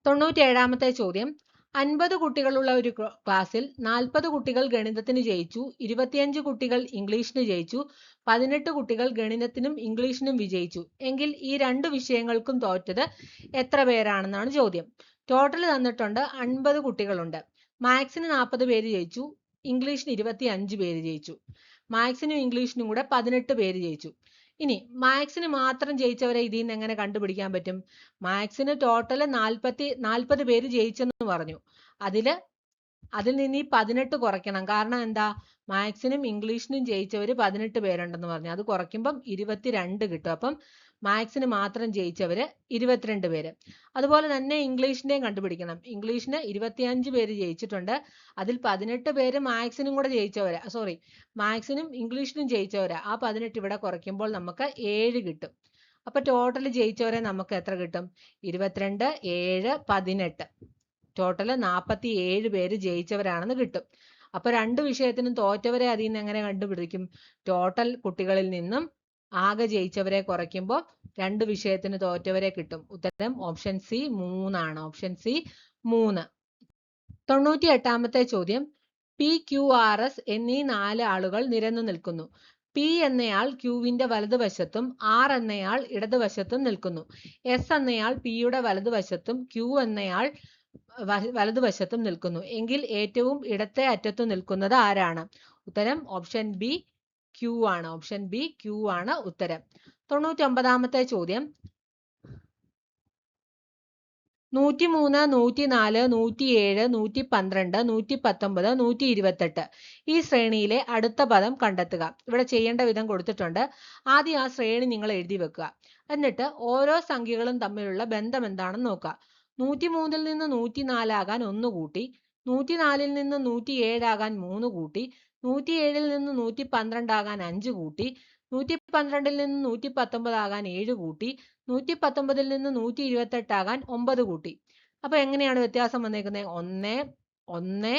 Speaker 1: 97-ാമത്തെ ചോദ്യം. 50 കുട്ടികളുള്ള ഒരു ക്ലാസ്സിൽ 40 കുട്ടികൾ ഗണിതത്തിന് ജയിച്ചു, 25 കുട്ടികൾ ഇംഗ്ലീഷിന് ജയിച്ചു, 18 കുട്ടികൾ ഗണിതത്തിനും ഇംഗ്ലീഷിനും വിജയിച്ചു എങ്കിൽ ഈ 2 വിഷയങ്ങൾക്കും തോറ്റത് എത്ര പേരാണെന്നാണ് ചോദ്യം. ടോട്ടൽ തന്നിട്ടുണ്ട്. 50 കുട്ടികളുണ്ട്. മാത്സിന് 40 പേര് ജയിച്ചു, ഇംഗ്ലീഷിന് 25 പേര് ജയിച്ചു, മാത്സിനും ഇംഗ്ലീഷിനും കൂടെ 18 പേര് ജയിച്ചു. ഇനി മാത്സിന് മാത്രം ജയിച്ചവരെ ഇതിൽ നിന്ന് എങ്ങനെ കണ്ടുപിടിക്കാൻ പറ്റും? മാത്സിന് ടോട്ടൽ 40 പേര് ജയിച്ചെന്ന് പറഞ്ഞു. അതിൽ നിന്ന് ഈ 18 കുറയ്ക്കണം. കാരണം എന്താ? മാത്സിനും ഇംഗ്ലീഷിനും ജയിച്ചവർ 18 പേരുണ്ടെന്ന് പറഞ്ഞു. അത് കുറയ്ക്കുമ്പം 22 കിട്ടും. അപ്പം മാത്സിന് മാത്രം ജയിച്ചവര് 22 പേര്. അതുപോലെ തന്നെ ഇംഗ്ലീഷിന്റെയും കണ്ടുപിടിക്കണം. ഇംഗ്ലീഷിന് 25 പേര് ജയിച്ചിട്ടുണ്ട്. അതിൽ 18 പേര് മാത്സിനും കൂടെ ജയിച്ചവരാ. മാത്സിനും ഇംഗ്ലീഷിനും ജയിച്ചവരാ. ആ 18 ഇവിടെ കുറയ്ക്കുമ്പോൾ നമുക്ക് 7 കിട്ടും. അപ്പൊ ടോട്ടൽ ജയിച്ചവരെ നമുക്ക് എത്ര കിട്ടും? 22, 7, 18. ടോട്ടൽ 47 പേര് ജയിച്ചവരാണെന്ന് കിട്ടും. അപ്പൊ 2 വിഷയത്തിനും തോറ്റവരെ അതിൽ നിന്ന് എങ്ങനെ കണ്ടുപിടിക്കും? ടോട്ടൽ കുട്ടികളിൽ നിന്നും ആകെ ജയിച്ചവരെ കുറയ്ക്കുമ്പോൾ 2 വിഷയത്തിന് തോറ്റവരെ കിട്ടും. ഉത്തരം ഓപ്ഷൻ സി 3 ആണ്. Option C 3. 98-ാമത്തെ ചോദ്യം. PQRS എന്നീ 4 ആളുകൾ നിരന്നു നിൽക്കുന്നു. P എന്നയാൾ ക്യൂവിന്റെ വലതുവശത്തും R എന്നയാൾ ഇടതുവശത്തും നിൽക്കുന്നു. S എന്നയാൾ Pയുടെ വലതുവശത്തും Q എന്നയാൾ വലതുവശത്തും നിൽക്കുന്നു എങ്കിൽ ഏറ്റവും ഇടത്തെ അറ്റത്തു നിൽക്കുന്നത് ആരാണ്? ഉത്തരം ഓപ്ഷൻ ബി Q ആണ്. ഓപ്ഷൻ ബി Q ആണ് ഉത്തരം. 99-ാമത്തെ ചോദ്യം. 103, 104, 107, 112, 119, 128 ഈ ശ്രേണിയിലെ അടുത്ത പദം കണ്ടെത്തുക. ഇവിടെ ചെയ്യേണ്ട വിധം കൊടുത്തിട്ടുണ്ട്. ആദ്യം ആ ശ്രേണി നിങ്ങൾ എഴുതി വെക്കുക. എന്നിട്ട് ഓരോ സംഖ്യകളും തമ്മിലുള്ള ബന്ധം എന്താണെന്ന് നോക്കുക. 103-ൽ നിന്ന് 104 ആകാൻ 1 കൂട്ടി, 104-ൽ നിന്ന് 107 ആകാൻ 3 കൂട്ടി, 107-ൽ നിന്ന് 112 ആകാൻ 5 കൂട്ടി, 112-ൽ നിന്ന് 119 ആകാൻ 7 കൂട്ടി, 119-ൽ നിന്ന് 128 ആകാൻ 9 കൂട്ടി. അപ്പൊ എങ്ങനെയാണ് വ്യത്യാസം വന്നേക്കുന്നത്? 1, 1,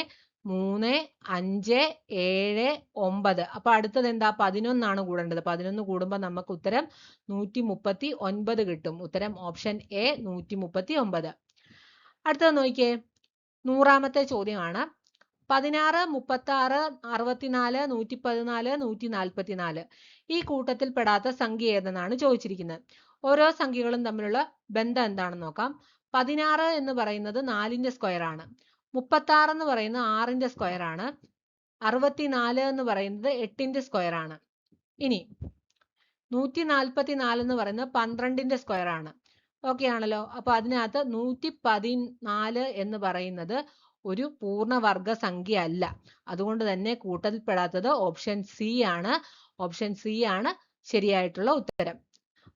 Speaker 1: 3, 5, 7, 9. അപ്പൊ അടുത്തത് എന്താ? 11 കൂടേണ്ടത്. 11 കൂടുമ്പോൾ നമുക്ക് ഉത്തരം 139 കിട്ടും. ഉത്തരം ഓപ്ഷൻ എ 139. അടുത്തത് നോക്കിയേ, 100ാമത്തെ ചോദ്യമാണ്. 16, 36, 64, 114, 144. ഈ കൂട്ടത്തിൽ പെടാത്ത സംഖ്യ ഏതെന്നാണ് ചോദിച്ചിരിക്കുന്നത്. ഓരോ സംഖ്യകളും തമ്മിലുള്ള ബന്ധം എന്താണെന്ന് നോക്കാം. 16 എന്ന് പറയുന്നത് 4ന്റെ സ്ക്വയർ ആണ്. 36 എന്ന് പറയുന്നത് 6ന്റെ സ്ക്വയർ ആണ്. 64 എന്ന് പറയുന്നത് 8ന്റെ സ്ക്വയർ ആണ്. ഇനി 144 എന്ന് പറയുന്നത് 12ന്റെ സ്ക്വയർ ആണ്. ഓക്കെ ആണല്ലോ. അപ്പൊ അതിനകത്ത് 114 എന്ന് പറയുന്നത് ഒരു പൂർണ്ണവർഗ സംഖ്യ അല്ല. അതുകൊണ്ട് തന്നെ കൂട്ടത്തിൽ പെടാത്തത് ഓപ്ഷൻ സി ആണ്. ഓപ്ഷൻ സി ആണ് ശരിയായിട്ടുള്ള ഉത്തരം.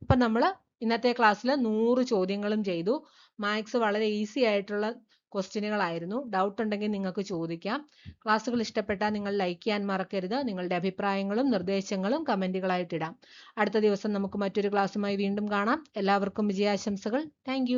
Speaker 1: അപ്പൊ നമ്മൾ ഇന്നത്തെ ക്ലാസ്സിൽ 100 ചോദ്യങ്ങളും ചെയ്തു. മാത്സ് വളരെ ഈസി ആയിട്ടുള്ള ക്വസ്റ്റ്യനുകളായിരുന്നു. ഡൗട്ട് ഉണ്ടെങ്കിൽ നിങ്ങൾക്ക് ചോദിക്കാം. ക്ലാസ്സുകൾ ഇഷ്ടപ്പെട്ടാൽ നിങ്ങൾ ലൈക്ക് ചെയ്യാൻ മറക്കരുത്. നിങ്ങളുടെ അഭിപ്രായങ്ങളും നിർദ്ദേശങ്ങളും കമന്റുകളായിട്ട് ഇടാം. അടുത്ത ദിവസം നമുക്ക് മറ്റൊരു ക്ലാസ്സുമായി വീണ്ടും കാണാം. എല്ലാവർക്കും വിജയാശംസകൾ. താങ്ക്